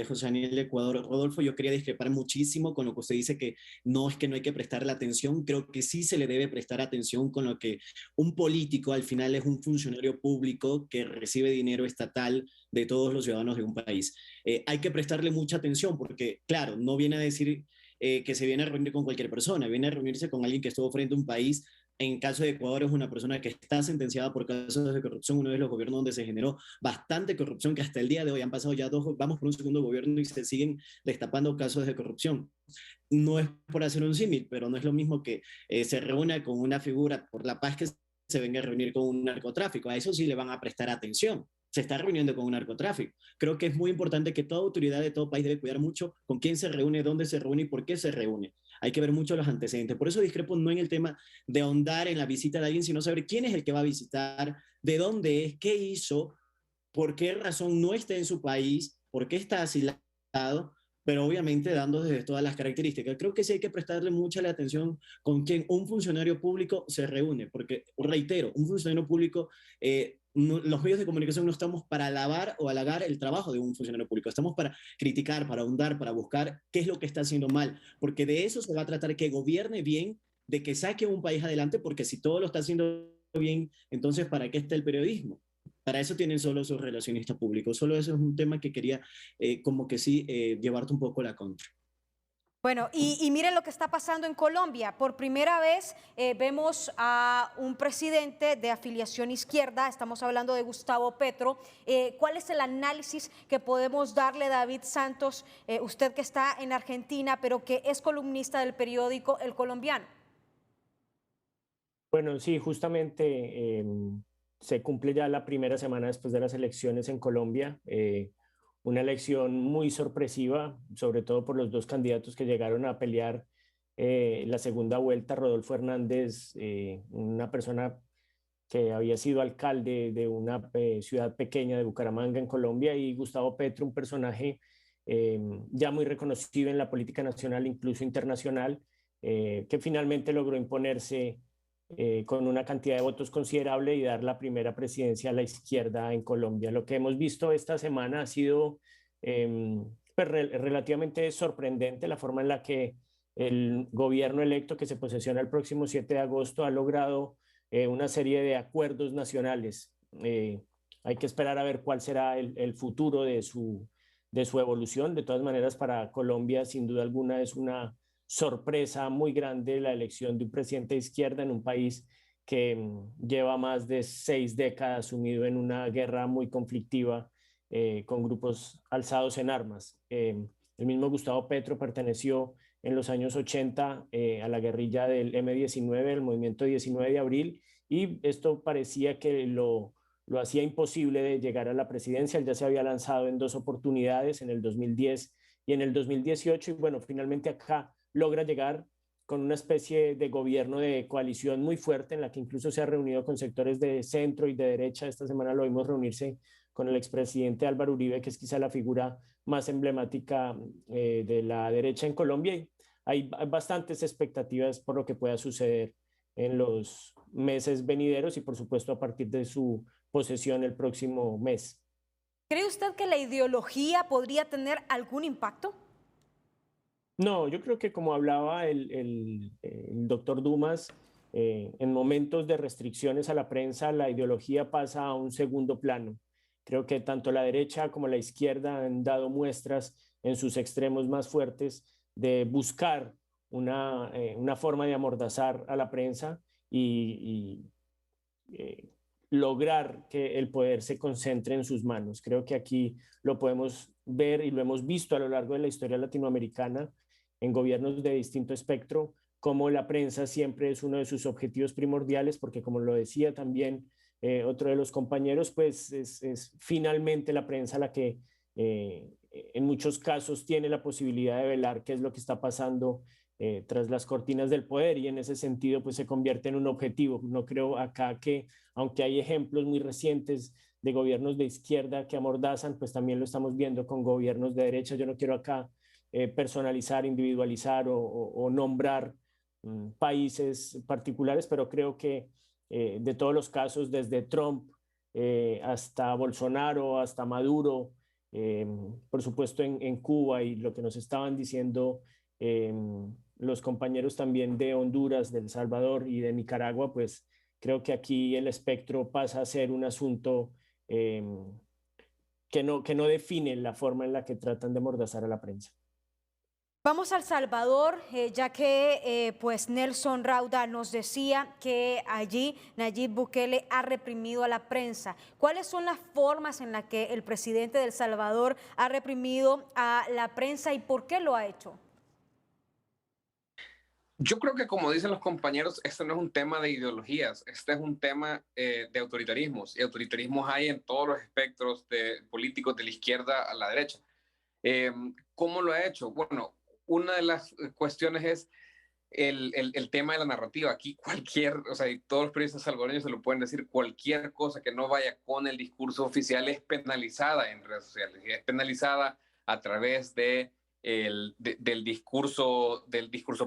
José Daniel de Ecuador, Rodolfo, yo quería discrepar muchísimo con lo que usted dice, que no hay que prestarle atención. Creo que sí se le debe prestar atención con lo que un político al final es un funcionario público que recibe dinero estatal de todos los ciudadanos de un país. Hay que prestarle mucha atención porque, claro, no viene a decir que se viene a reunir con cualquier persona, viene a reunirse con alguien que estuvo frente a un país. En caso de Ecuador es una persona que está sentenciada por casos de corrupción, uno de los gobiernos donde se generó bastante corrupción, que hasta el día de hoy han pasado ya vamos por un segundo gobierno y se siguen destapando casos de corrupción. No es por hacer un símil, pero no es lo mismo que se reúna con una figura por la paz que se venga a reunir con un narcotráfico. A eso sí le van a prestar atención. se está reuniendo con un narcotráfico. Creo que es muy importante que toda autoridad de todo país debe cuidar mucho con quién se reúne, dónde se reúne y por qué se reúne. Hay que ver mucho los antecedentes. Por eso discrepo no en el tema de ahondar en la visita de alguien, sino saber quién es el que va a visitar, de dónde es, qué hizo, por qué razón no está en su país, por qué está asilado, pero obviamente dando desde todas las características. Creo que sí hay que prestarle mucha la atención con quien un funcionario público se reúne, porque, reitero, un funcionario público, los medios de comunicación no estamos para alabar o halagar el trabajo de un funcionario público, estamos para criticar, para ahondar, para buscar qué es lo que está haciendo mal, porque de eso se va a tratar, que gobierne bien, de que saque un país adelante, porque si todo lo está haciendo bien, entonces ¿para qué está el periodismo? Para eso tienen solo sus relacionistas públicos. Solo eso es un tema que quería como que sí llevarte un poco la contra. Bueno, y miren lo que está pasando en Colombia. Por primera vez vemos a un presidente de afiliación izquierda, estamos hablando de Gustavo Petro. ¿Cuál es el análisis que podemos darle, David Santos, usted que está en Argentina, pero que es columnista del periódico El Colombiano? Bueno, sí, justamente se cumple ya la primera semana después de las elecciones en Colombia. Una elección muy sorpresiva, sobre todo por los dos candidatos que llegaron a pelear la segunda vuelta. Rodolfo Hernández, una persona que había sido alcalde de una ciudad pequeña de Bucaramanga en Colombia, y Gustavo Petro, un personaje ya muy reconocido en la política nacional, incluso internacional, que finalmente logró imponerse con una cantidad de votos considerable y dar la primera presidencia a la izquierda en Colombia. Lo que hemos visto esta semana ha sido relativamente sorprendente, la forma en la que el gobierno electo, que se posesiona el próximo 7 de agosto, ha logrado una serie de acuerdos nacionales. Hay que esperar a ver cuál será el futuro de su evolución. De todas maneras, para Colombia, sin duda alguna, es una sorpresa muy grande la elección de un presidente de izquierda en un país que lleva más de 6 décadas sumido en una guerra muy conflictiva con grupos alzados en armas. El mismo Gustavo Petro perteneció en los años 80 a la guerrilla del M-19, el movimiento 19 de abril, y esto parecía que lo hacía imposible de llegar a la presidencia. Él ya se había lanzado en 2 oportunidades, en el 2010 y en el 2018, y bueno, finalmente acá logra llegar con una especie de gobierno de coalición muy fuerte, en la que incluso se ha reunido con sectores de centro y de derecha. Esta semana lo vimos reunirse con el expresidente Álvaro Uribe, que es quizá la figura más emblemática de la derecha en Colombia, y hay bastantes expectativas por lo que pueda suceder en los meses venideros y por supuesto a partir de su posesión el próximo mes. ¿Cree usted que la ideología podría tener algún impacto? No, yo creo que como hablaba el doctor Dumas, en momentos de restricciones a la prensa, la ideología pasa a un segundo plano. Creo que tanto la derecha como la izquierda han dado muestras en sus extremos más fuertes de buscar una forma de amordazar a la prensa y lograr que el poder se concentre en sus manos. Creo que aquí lo podemos ver y lo hemos visto a lo largo de la historia latinoamericana en gobiernos de distinto espectro, como la prensa siempre es uno de sus objetivos primordiales, porque como lo decía también otro de los compañeros, pues es finalmente la prensa la que en muchos casos tiene la posibilidad de velar qué es lo que está pasando tras las cortinas del poder, y en ese sentido pues se convierte en un objetivo. No creo acá que, aunque hay ejemplos muy recientes de gobiernos de izquierda que amordazan, pues también lo estamos viendo con gobiernos de derecha. Yo no quiero acá personalizar, individualizar o nombrar países particulares, pero creo que de todos los casos, desde Trump hasta Bolsonaro, hasta Maduro, por supuesto en Cuba, y lo que nos estaban diciendo los compañeros también de Honduras, de El Salvador y de Nicaragua, pues creo que aquí el espectro pasa a ser un asunto que no define la forma en la que tratan de amordazar a la prensa. Vamos a El Salvador, ya que pues Nelson Rauda nos decía que allí Nayib Bukele ha reprimido a la prensa. ¿Cuáles son las formas en las que el presidente de El Salvador ha reprimido a la prensa y por qué lo ha hecho? Yo creo que, como dicen los compañeros, este no es un tema de ideologías, este es un tema de autoritarismos, y autoritarismos hay en todos los espectros de políticos, de la izquierda a la derecha. ¿Cómo lo ha hecho? Bueno, una de las cuestiones es el tema de la narrativa. Aquí o sea, y todos los periodistas salvadoreños se lo pueden decir, cualquier cosa que no vaya con el discurso oficial es penalizada en redes sociales, es penalizada a través del discurso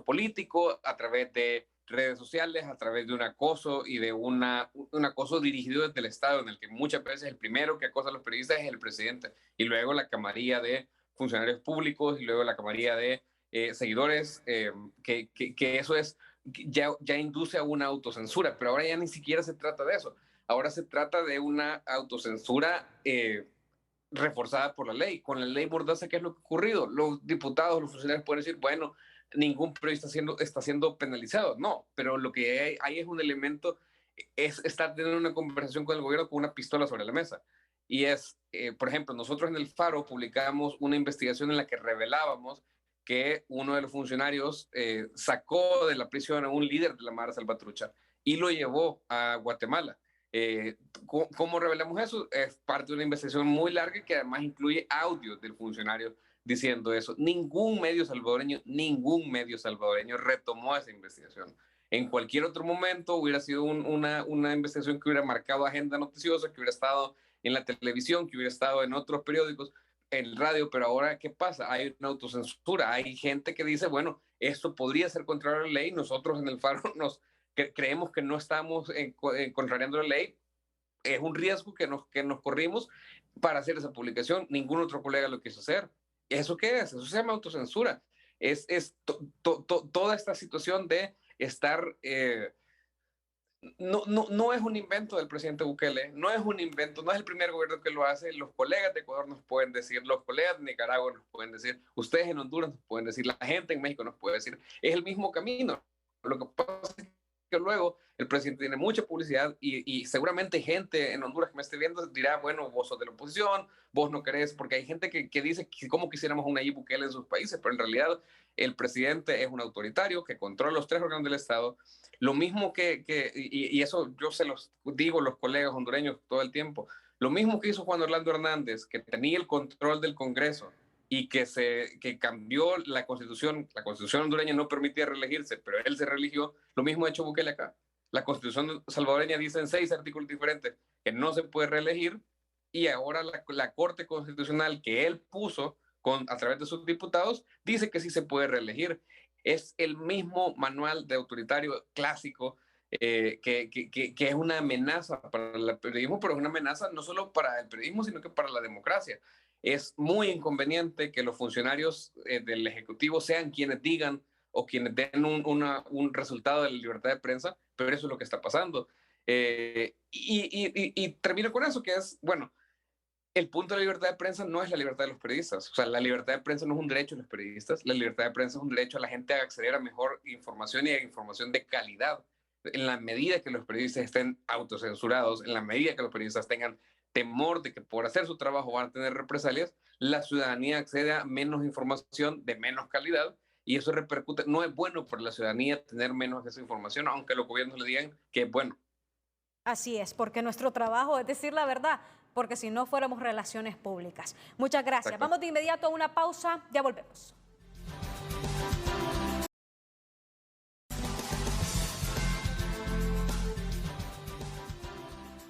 político, a través de redes sociales, a través de un acoso y de un acoso dirigido desde el Estado, en el que muchas veces el primero que acosa a los periodistas es el presidente, y luego la camarilla de funcionarios públicos, y luego la camarilla de seguidores, que eso es, ya induce a una autocensura, pero ahora ya ni siquiera se trata de eso, ahora se trata de una autocensura reforzada por la ley. Con la ley Mordaza, ¿qué es lo que ha ocurrido? Los diputados, los funcionarios pueden decir, bueno, ningún periodista está siendo penalizado. No, pero lo que hay es un elemento, es estar teniendo una conversación con el gobierno con una pistola sobre la mesa. Y es, por ejemplo, nosotros en el Faro publicamos una investigación en la que revelábamos que uno de los funcionarios sacó de la prisión a un líder de la Mara Salvatrucha y lo llevó a Guatemala. ¿Cómo revelamos eso? Es parte de una investigación muy larga que además incluye audios del funcionario diciendo eso. Ningún medio salvadoreño retomó esa investigación. En cualquier otro momento hubiera sido una investigación que hubiera marcado agenda noticiosa, que hubiera estado en la televisión, que hubiera estado en otros periódicos, en el radio, pero ahora, ¿qué pasa? Hay una autocensura, hay gente que dice, bueno, esto podría ser contrario a la ley, nosotros en el Faro creemos que no estamos contrariando la ley, es un riesgo que nos corrimos para hacer esa publicación, ningún otro colega lo quiso hacer. ¿Eso qué es? Eso se llama autocensura. Es toda esta situación de estar... no es un invento del presidente Bukele, no es un invento, no es el primer gobierno que lo hace, los colegas de Ecuador nos pueden decir, los colegas de Nicaragua nos pueden decir, ustedes en Honduras nos pueden decir, la gente en México nos puede decir, es el mismo camino. Lo que pasa es que luego el presidente tiene mucha publicidad y seguramente gente en Honduras que me esté viendo dirá, bueno, vos sos de la oposición, vos no querés, porque hay gente que dice que cómo quisiéramos un Nayib Bukele en sus países, pero en realidad el presidente es un autoritario que controla los tres órganos del Estado. Lo mismo y eso yo se los digo a los colegas hondureños todo el tiempo, lo mismo que hizo Juan Orlando Hernández, que tenía el control del Congreso y que cambió la constitución hondureña no permitía reelegirse, pero él se reeligió, lo mismo ha hecho Bukele acá. La constitución salvadoreña dice en 6 artículos diferentes que no se puede reelegir, y ahora la Corte Constitucional que él puso a través de sus diputados dice que sí se puede reelegir. Es el mismo manual de autoritario clásico que es una amenaza para el periodismo, pero es una amenaza no solo para el periodismo, sino que para la democracia. Es muy inconveniente que los funcionarios del Ejecutivo sean quienes digan o quienes den un resultado de la libertad de prensa, pero eso es lo que está pasando. Y termino con eso, que es, bueno, el punto de la libertad de prensa no es la libertad de los periodistas. O sea, la libertad de prensa no es un derecho de los periodistas. La libertad de prensa es un derecho a la gente a acceder a mejor información y a información de calidad. En la medida que los periodistas estén autocensurados, en la medida que los periodistas tengan temor de que por hacer su trabajo van a tener represalias, la ciudadanía accede a menos información de menos calidad, y eso repercute. No es bueno para la ciudadanía tener menos acceso a información, aunque los gobiernos le digan que es bueno. Así es, porque nuestro trabajo es decir la verdad, porque si no fuéramos relaciones públicas. Muchas gracias. Exacto. Vamos de inmediato a una pausa, ya volvemos.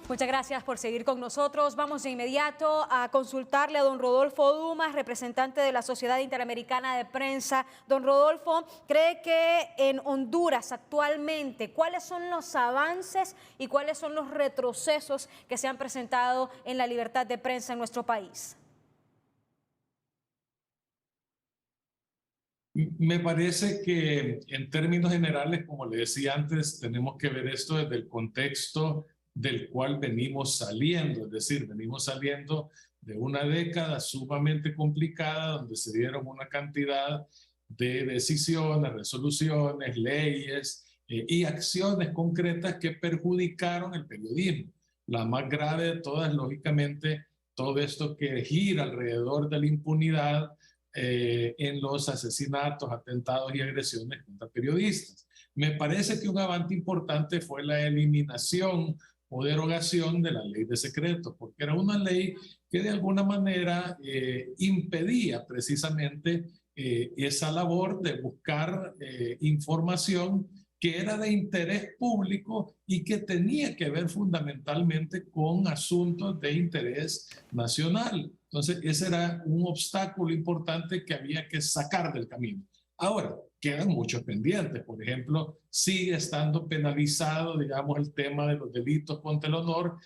Muchas gracias por seguir con nosotros. Vamos de inmediato a consultarle a don Rodolfo Dumas, representante de la Sociedad Interamericana de Prensa. Don Rodolfo, ¿cree que en Honduras actualmente cuáles son los avances y cuáles son los retrocesos que se han presentado en la libertad de prensa en nuestro país? Me parece que en términos generales, como le decía antes, tenemos que ver esto desde el contexto del cual venimos saliendo, es decir, venimos saliendo de una década sumamente complicada donde se dieron una cantidad de decisiones, resoluciones, leyes y acciones concretas que perjudicaron el periodismo. La más grave de todas, lógicamente, todo esto que gira alrededor de la impunidad en los asesinatos, atentados y agresiones contra periodistas. Me parece que un avance importante fue la eliminación o derogación de la ley de secretos, porque era una ley que de alguna manera impedía precisamente esa labor de buscar información que era de interés público y que tenía que ver fundamentalmente con asuntos de interés nacional. Entonces, ese era un obstáculo importante que había que sacar del camino. Ahora, quedan muchos pendientes. Por ejemplo, sigue estando penalizado, digamos, el tema de los delitos contra el honor,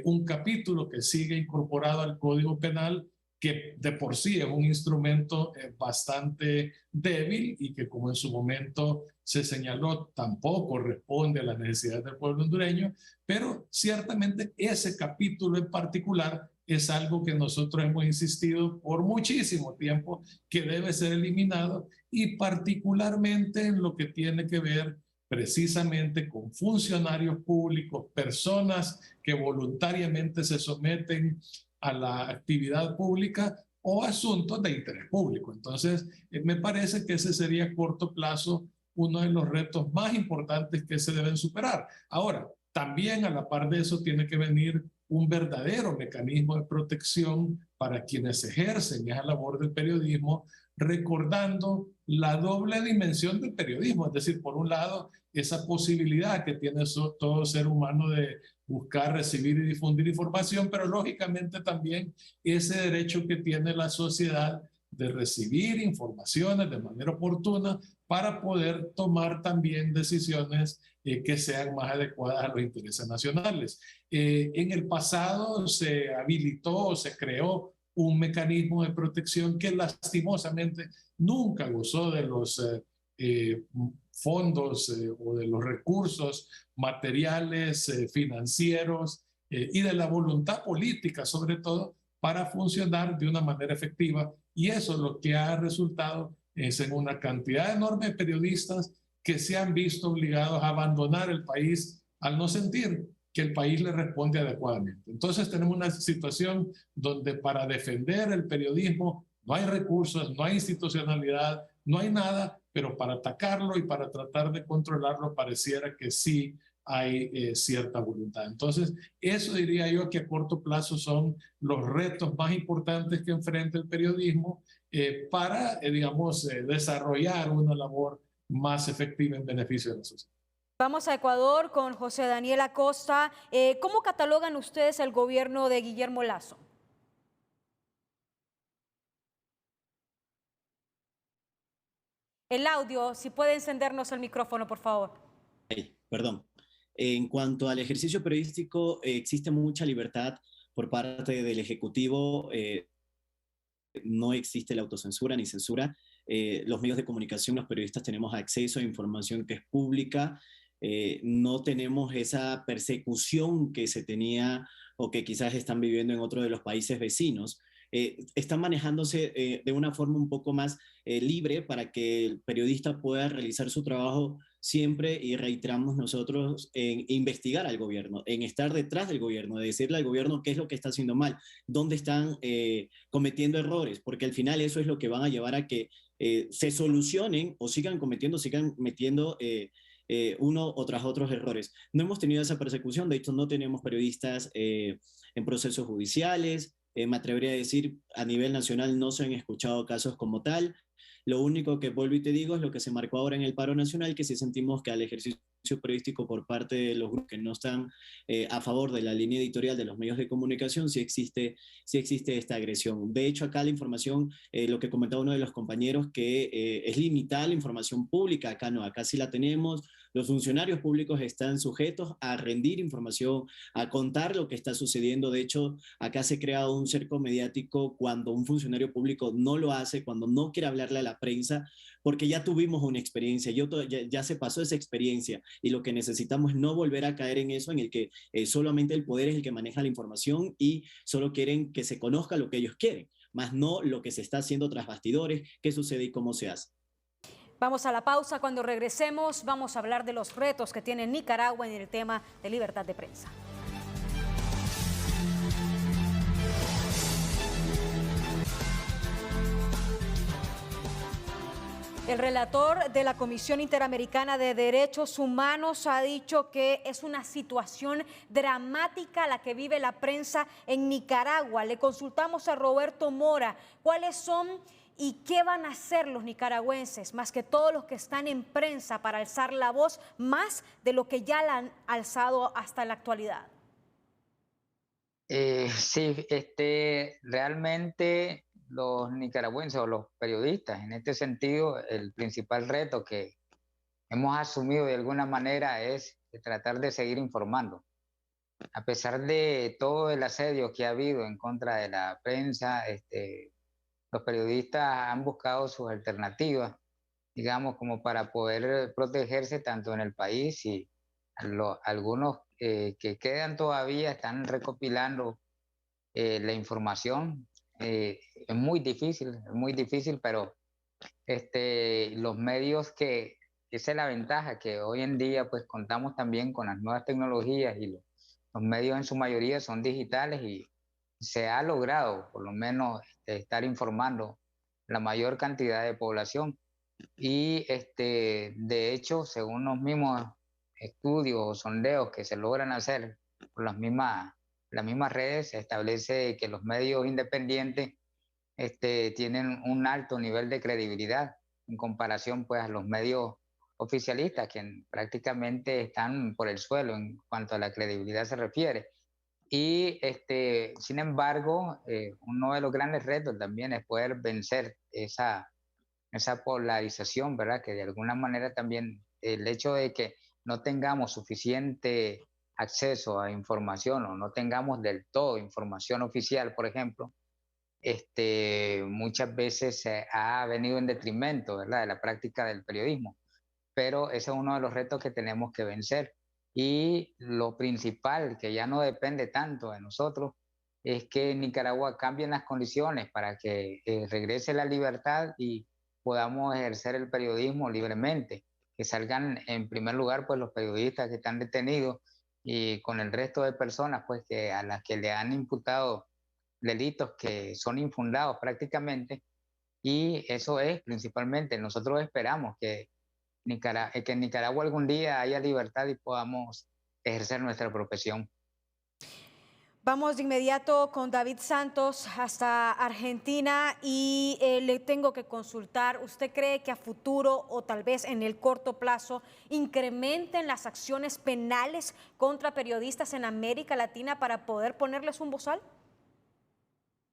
un capítulo que sigue incorporado al Código Penal, que de por sí es un instrumento bastante débil y que, como en su momento se señaló, tampoco responde a las necesidades del pueblo hondureño, pero ciertamente ese capítulo en particular es algo que nosotros hemos insistido por muchísimo tiempo que debe ser eliminado, y particularmente en lo que tiene que ver precisamente con funcionarios públicos, personas que voluntariamente se someten a la actividad pública o asuntos de interés público. Entonces, me parece que ese sería a corto plazo uno de los retos más importantes que se deben superar. Ahora, también a la par de eso tiene que venir un verdadero mecanismo de protección para quienes ejercen esa labor del periodismo, recordando la doble dimensión del periodismo, es decir, por un lado, esa posibilidad que tiene todo ser humano de buscar, recibir y difundir información, pero lógicamente también ese derecho que tiene la sociedad de recibir informaciones de manera oportuna para poder tomar también decisiones que sean más adecuadas a los intereses nacionales. En el pasado se habilitó, se creó un mecanismo de protección que lastimosamente nunca gozó de los fondos o de los recursos materiales, financieros y de la voluntad política, sobre todo, para funcionar de una manera efectiva. Y eso es lo que ha resultado en una cantidad enorme de periodistas que se han visto obligados a abandonar el país al no sentir que el país le responde adecuadamente. Entonces tenemos una situación donde para defender el periodismo no hay recursos, no hay institucionalidad, no hay nada, pero para atacarlo y para tratar de controlarlo pareciera que sí hay cierta voluntad. Entonces, eso diría yo que a corto plazo son los retos más importantes que enfrenta el periodismo para, digamos, desarrollar una labor más efectiva en beneficio de la sociedad. Vamos a Ecuador con José Daniel Acosta. ¿Cómo catalogan ustedes el gobierno de Guillermo Lasso? El audio, si puede encendernos el micrófono, por favor. Perdón. En cuanto al ejercicio periodístico, existe mucha libertad por parte del Ejecutivo. No existe la autocensura ni censura. Los medios de comunicación, los periodistas tenemos acceso a información que es pública. No tenemos esa persecución que se tenía o que quizás están viviendo en otro de los países vecinos. Están manejándose de una forma un poco más libre para que el periodista pueda realizar su trabajo siempre, y reiteramos nosotros, en investigar al gobierno, en estar detrás del gobierno, de decirle al gobierno qué es lo que está haciendo mal, dónde están cometiendo errores, porque al final eso es lo que van a llevar a que se solucionen o sigan metiendo uno o tras otros errores. No hemos tenido esa persecución, de hecho no tenemos periodistas en procesos judiciales. Me atrevería a decir, a nivel nacional no se han escuchado casos como tal. Lo único que vuelvo y te digo es lo que se marcó ahora en el paro nacional, que sí sentimos que al ejercicio periodístico por parte de los grupos que no están a favor de la línea editorial de los medios de comunicación, sí existe esta agresión. De hecho, acá la información, lo que comentaba uno de los compañeros, que es limitada la información pública, acá no, acá sí la tenemos. Los funcionarios públicos están sujetos a rendir información, a contar lo que está sucediendo. De hecho, acá se crea un cerco mediático cuando un funcionario público no lo hace, cuando no quiere hablarle a la prensa, porque ya tuvimos una experiencia, ya se pasó esa experiencia, y lo que necesitamos es no volver a caer en eso, en el que solamente el poder es el que maneja la información y solo quieren que se conozca lo que ellos quieren, más no lo que se está haciendo tras bastidores, qué sucede y cómo se hace. Vamos a la pausa. Cuando regresemos vamos a hablar de los retos que tiene Nicaragua en el tema de libertad de prensa. El relator de la Comisión Interamericana de Derechos Humanos ha dicho que es una situación dramática la que vive la prensa en Nicaragua. Le consultamos a Roberto Mora cuáles son y qué van a hacer los nicaragüenses, más que todos los que están en prensa, para alzar la voz más de lo que ya la han alzado hasta la actualidad. Sí, realmente los nicaragüenses o los periodistas, en este sentido, el principal reto que hemos asumido de alguna manera es tratar de seguir informando. A pesar de todo el asedio que ha habido en contra de la prensa, los periodistas han buscado sus alternativas, digamos, como para poder protegerse tanto en el país y algunos que quedan todavía están recopilando la información. Es muy difícil, pero los medios esa es la ventaja, que hoy en día pues contamos también con las nuevas tecnologías y los medios en su mayoría son digitales y se ha logrado por lo menos estar informando la mayor cantidad de población. Y de hecho, según los mismos estudios o sondeos que se logran hacer por las mismas redes, se establece que los medios independientes tienen un alto nivel de credibilidad en comparación pues a los medios oficialistas, que prácticamente están por el suelo en cuanto a la credibilidad se refiere. Y sin embargo, uno de los grandes retos también es poder vencer esa polarización, ¿verdad? Que de alguna manera también el hecho de que no tengamos suficiente acceso a información o no tengamos del todo información oficial, por ejemplo, muchas veces ha venido en detrimento, ¿verdad?, de la práctica del periodismo. Pero ese es uno de los retos que tenemos que vencer. Y lo principal, que ya no depende tanto de nosotros, es que en Nicaragua cambien las condiciones para que regrese la libertad y podamos ejercer el periodismo libremente, que salgan en primer lugar pues los periodistas que están detenidos y con el resto de personas pues a las que le han imputado delitos que son infundados prácticamente. Y eso es principalmente, nosotros esperamos que en Nicaragua algún día haya libertad y podamos ejercer nuestra profesión. Vamos de inmediato con David Santos hasta Argentina y le tengo que consultar, ¿usted cree que a futuro o tal vez en el corto plazo incrementen las acciones penales contra periodistas en América Latina para poder ponerles un bozal?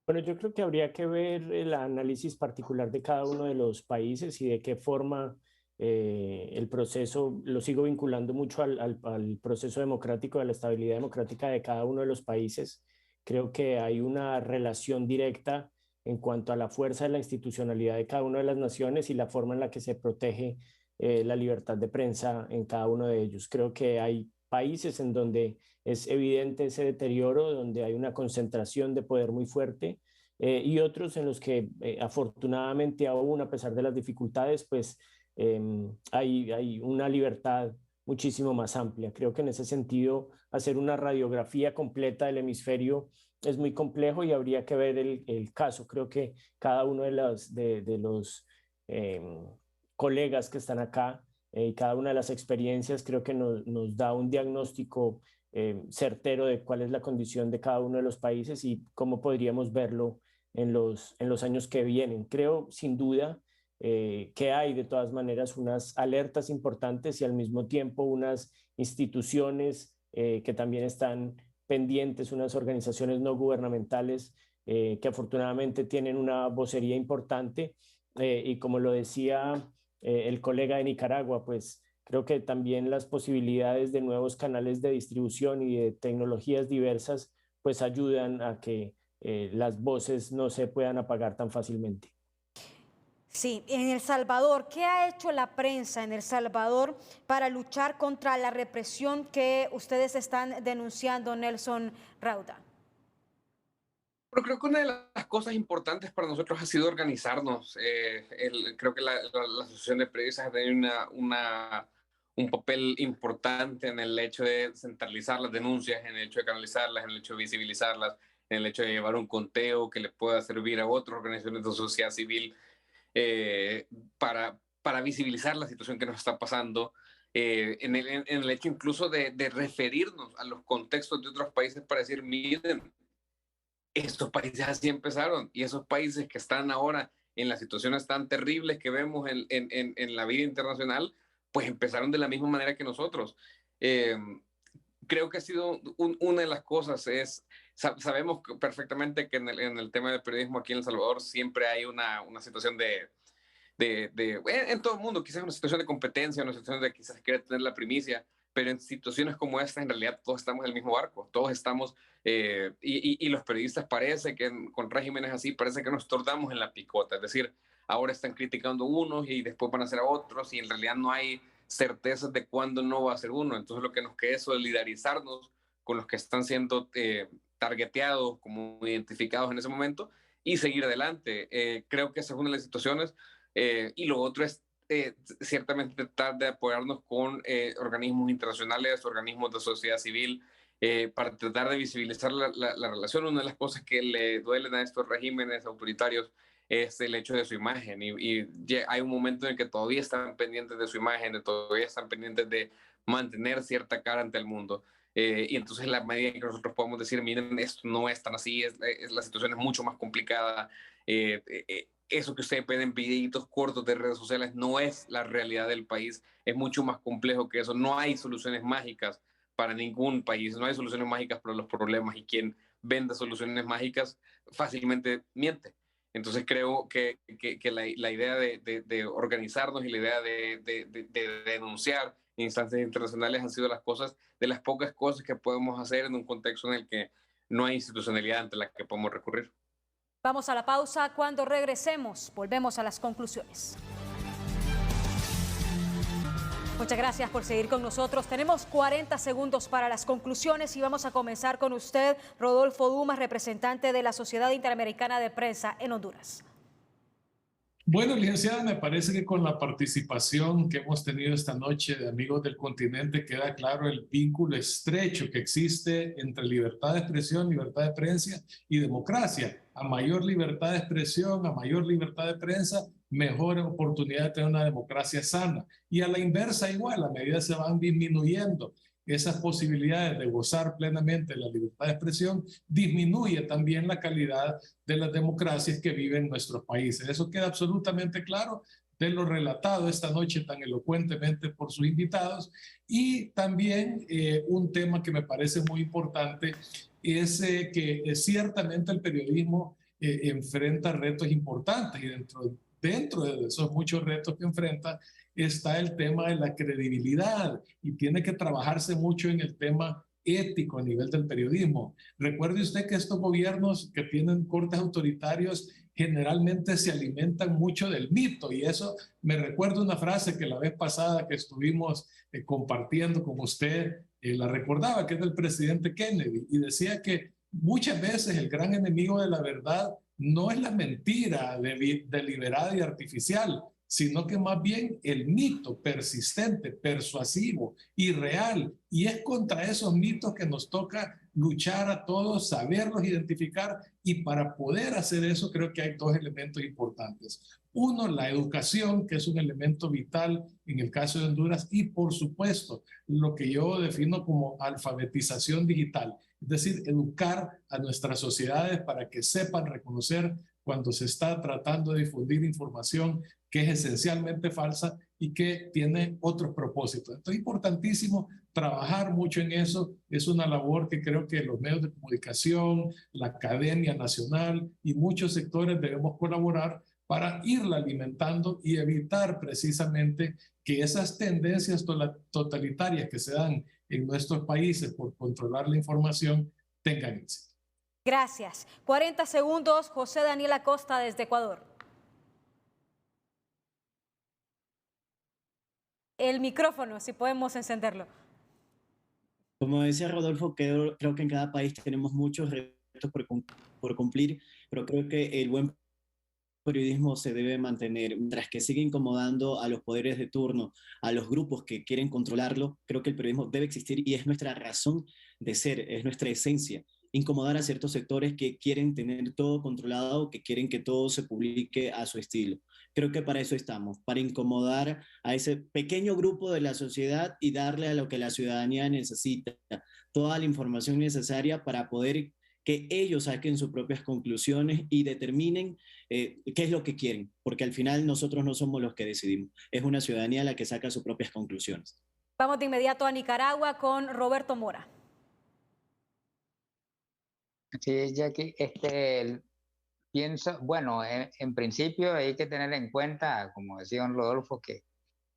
Bueno, yo creo que habría que ver el análisis particular de cada uno de los países y de qué forma el proceso, lo sigo vinculando mucho al proceso democrático, a la estabilidad democrática de cada uno de los países. Creo que hay una relación directa en cuanto a la fuerza de la institucionalidad de cada una de las naciones y la forma en la que se protege la libertad de prensa en cada uno de ellos. Creo que hay países en donde es evidente ese deterioro, donde hay una concentración de poder muy fuerte, y otros en los que afortunadamente aún a pesar de las dificultades, pues hay una libertad muchísimo más amplia. Creo que en ese sentido hacer una radiografía completa del hemisferio es muy complejo y habría que ver el caso. Creo que cada uno de los colegas que están acá y cada una de las experiencias creo que nos da un diagnóstico certero de cuál es la condición de cada uno de los países y cómo podríamos verlo en los años que vienen. Creo sin duda que hay de todas maneras unas alertas importantes y al mismo tiempo unas instituciones que también están pendientes, unas organizaciones no gubernamentales que afortunadamente tienen una vocería importante y como lo decía el colega de Nicaragua, pues creo que también las posibilidades de nuevos canales de distribución y de tecnologías diversas pues ayudan a que las voces no se puedan apagar tan fácilmente. Sí, en El Salvador, ¿qué ha hecho la prensa en El Salvador para luchar contra la represión que ustedes están denunciando, Nelson Rauda? Pero creo que una de las cosas importantes para nosotros ha sido organizarnos. Creo que la Asociación de Periodistas ha tenido un papel importante en el hecho de centralizar las denuncias, en el hecho de canalizarlas, en el hecho de visibilizarlas, en el hecho de llevar un conteo que le pueda servir a otras organizaciones de sociedad civil para para visibilizar la situación que nos está pasando, en el hecho incluso de referirnos a los contextos de otros países para decir, miren, estos países así empezaron, y esos países que están ahora en las situaciones tan terribles que vemos en la vida internacional, pues empezaron de la misma manera que nosotros. Creo que ha sido una de las cosas, sabemos perfectamente que en el tema del periodismo aquí en El Salvador siempre hay una situación en todo el mundo, quizás una situación de competencia, una situación de quizás querer tener la primicia, pero en situaciones como esta, en realidad todos estamos en el mismo barco, todos estamos, y los periodistas parece que con regímenes así, parece que nos tordamos en la picota, es decir, ahora están criticando unos y después van a hacer a otros, y en realidad no hay certezas de cuándo no va a ser uno, entonces lo que nos queda es solidarizarnos con los que están siendo targeteados, como identificados en ese momento, y seguir adelante. Creo que esa es una de las situaciones, y lo otro es ciertamente tratar de apoyarnos con organismos internacionales, organismos de sociedad civil, para tratar de visibilizar la relación. Una de las cosas que le duelen a estos regímenes autoritarios es el hecho de su imagen, y hay un momento en el que todavía están pendientes de su imagen, todavía están pendientes de mantener cierta cara ante el mundo. Y entonces la medida en que nosotros podemos decir, miren, esto no es tan así, la situación es mucho más complicada, eso que ustedes ven en videitos cortos de redes sociales no es la realidad del país, es mucho más complejo que eso, no hay soluciones mágicas para ningún país, no hay soluciones mágicas para los problemas, y quien vende soluciones mágicas fácilmente miente. Entonces creo que la idea de organizarnos y la idea de denunciar instancias internacionales han sido de las pocas cosas que podemos hacer en un contexto en el que no hay institucionalidad ante la que podemos recurrir. Vamos a la pausa. Cuando regresemos, volvemos a las conclusiones. Muchas gracias por seguir con nosotros. Tenemos 40 segundos para las conclusiones y vamos a comenzar con usted, Rodolfo Dumas, representante de la Sociedad Interamericana de Prensa en Honduras. Bueno, licenciada, me parece que con la participación que hemos tenido esta noche de Amigos del Continente queda claro el vínculo estrecho que existe entre libertad de expresión, libertad de prensa y democracia. A mayor libertad de expresión, a mayor libertad de prensa, mejor oportunidad de tener una democracia sana. Y a la inversa igual, a medida se van disminuyendo esas posibilidades de gozar plenamente de la libertad de expresión, disminuye también la calidad de las democracias que viven en nuestros países. Eso queda absolutamente claro de lo relatado esta noche tan elocuentemente por sus invitados. Y también un tema que me parece muy importante es que ciertamente el periodismo enfrenta retos importantes, y dentro de esos muchos retos que enfrenta está el tema de la credibilidad, y tiene que trabajarse mucho en el tema ético a nivel del periodismo. Recuerde usted que estos gobiernos que tienen cortes autoritarios generalmente se alimentan mucho del mito, y eso me recuerda una frase que la vez pasada que estuvimos compartiendo con usted, la recordaba, que es del presidente Kennedy, y decía que muchas veces el gran enemigo de la verdad no es la mentira deliberada y artificial, sino que más bien el mito persistente, persuasivo y real. Y es contra esos mitos que nos toca luchar a todos, saberlos identificar, y para poder hacer eso creo que hay dos elementos importantes. Uno, la educación, que es un elemento vital en el caso de Honduras, y por supuesto lo que yo defino como alfabetización digital, es decir, educar a nuestras sociedades para que sepan reconocer cuando se está tratando de difundir información que es esencialmente falsa y que tiene otros propósitos. Entonces es importantísimo trabajar mucho en eso. Es una labor que creo que los medios de comunicación, la Academia Nacional y muchos sectores debemos colaborar para irla alimentando y evitar precisamente que esas tendencias totalitarias que se dan en nuestros países por controlar la información tengan éxito. Gracias. 40 segundos, José Daniel Acosta desde Ecuador. El micrófono, si podemos encenderlo. Como decía Rodolfo, creo que en cada país tenemos muchos retos por cumplir, pero creo que el buen periodismo se debe mantener. Mientras que sigue incomodando a los poderes de turno, a los grupos que quieren controlarlo, creo que el periodismo debe existir y es nuestra razón de ser, es nuestra esencia. incomodar a ciertos sectores que quieren tener todo controlado, que quieren que todo se publique a su estilo. Creo que para eso estamos, para incomodar a ese pequeño grupo de la sociedad y darle a lo que la ciudadanía necesita, toda la información necesaria para poder que ellos saquen sus propias conclusiones y determinen qué es lo que quieren, porque al final nosotros no somos los que decidimos, es una ciudadanía la que saca sus propias conclusiones. Vamos de inmediato a Nicaragua con Roberto Mora. Sí, Jackie, pienso, bueno, en principio hay que tener en cuenta, como decía don Rodolfo, que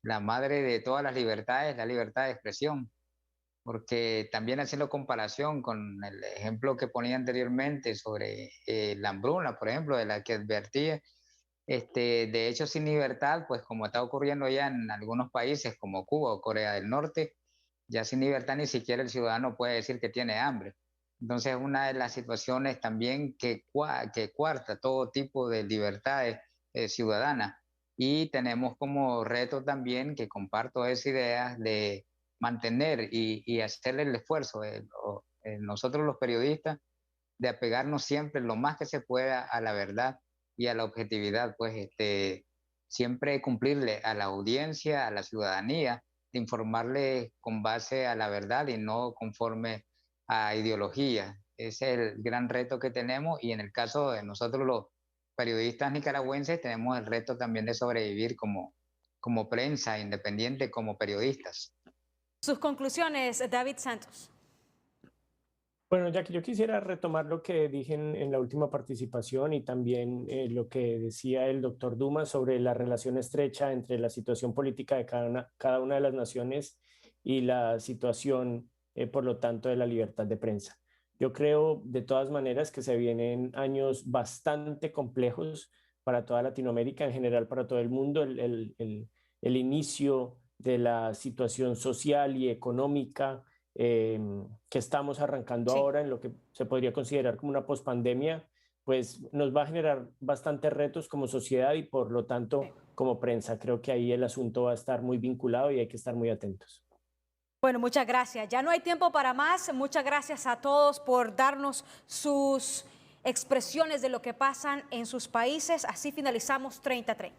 la madre de todas las libertades es la libertad de expresión, porque también haciendo comparación con el ejemplo que ponía anteriormente sobre la hambruna, por ejemplo, de la que advertía, de hecho sin libertad, pues como está ocurriendo ya en algunos países como Cuba o Corea del Norte, ya sin libertad ni siquiera el ciudadano puede decir que tiene hambre. Entonces, una de las situaciones también que cuarta todo tipo de libertades ciudadanas. Y tenemos como reto también, que comparto esa idea, de mantener y hacer el esfuerzo, nosotros los periodistas, de apegarnos siempre lo más que se pueda a la verdad y a la objetividad, pues siempre cumplirle a la audiencia, a la ciudadanía, de informarle con base a la verdad y no conforme a ideología. Ese es el gran reto que tenemos, y en el caso de nosotros los periodistas nicaragüenses tenemos el reto también de sobrevivir como prensa independiente, como periodistas. Sus conclusiones, David Santos. Bueno, ya que yo quisiera retomar lo que dije en la última participación y también lo que decía el doctor Dumas sobre la relación estrecha entre la situación política de cada una de las naciones y la situación, por lo tanto, de la libertad de prensa. Yo creo, de todas maneras, que se vienen años bastante complejos para toda Latinoamérica, en general para todo el mundo. El inicio de la situación social y económica que estamos arrancando ahora en lo que se podría considerar como una pospandemia, pues nos va a generar bastantes retos como sociedad y por lo tanto como prensa. Creo que ahí el asunto va a estar muy vinculado y hay que estar muy atentos. Bueno, muchas gracias. Ya no hay tiempo para más. Muchas gracias a todos por darnos sus expresiones de lo que pasan en sus países. Así finalizamos 30-30.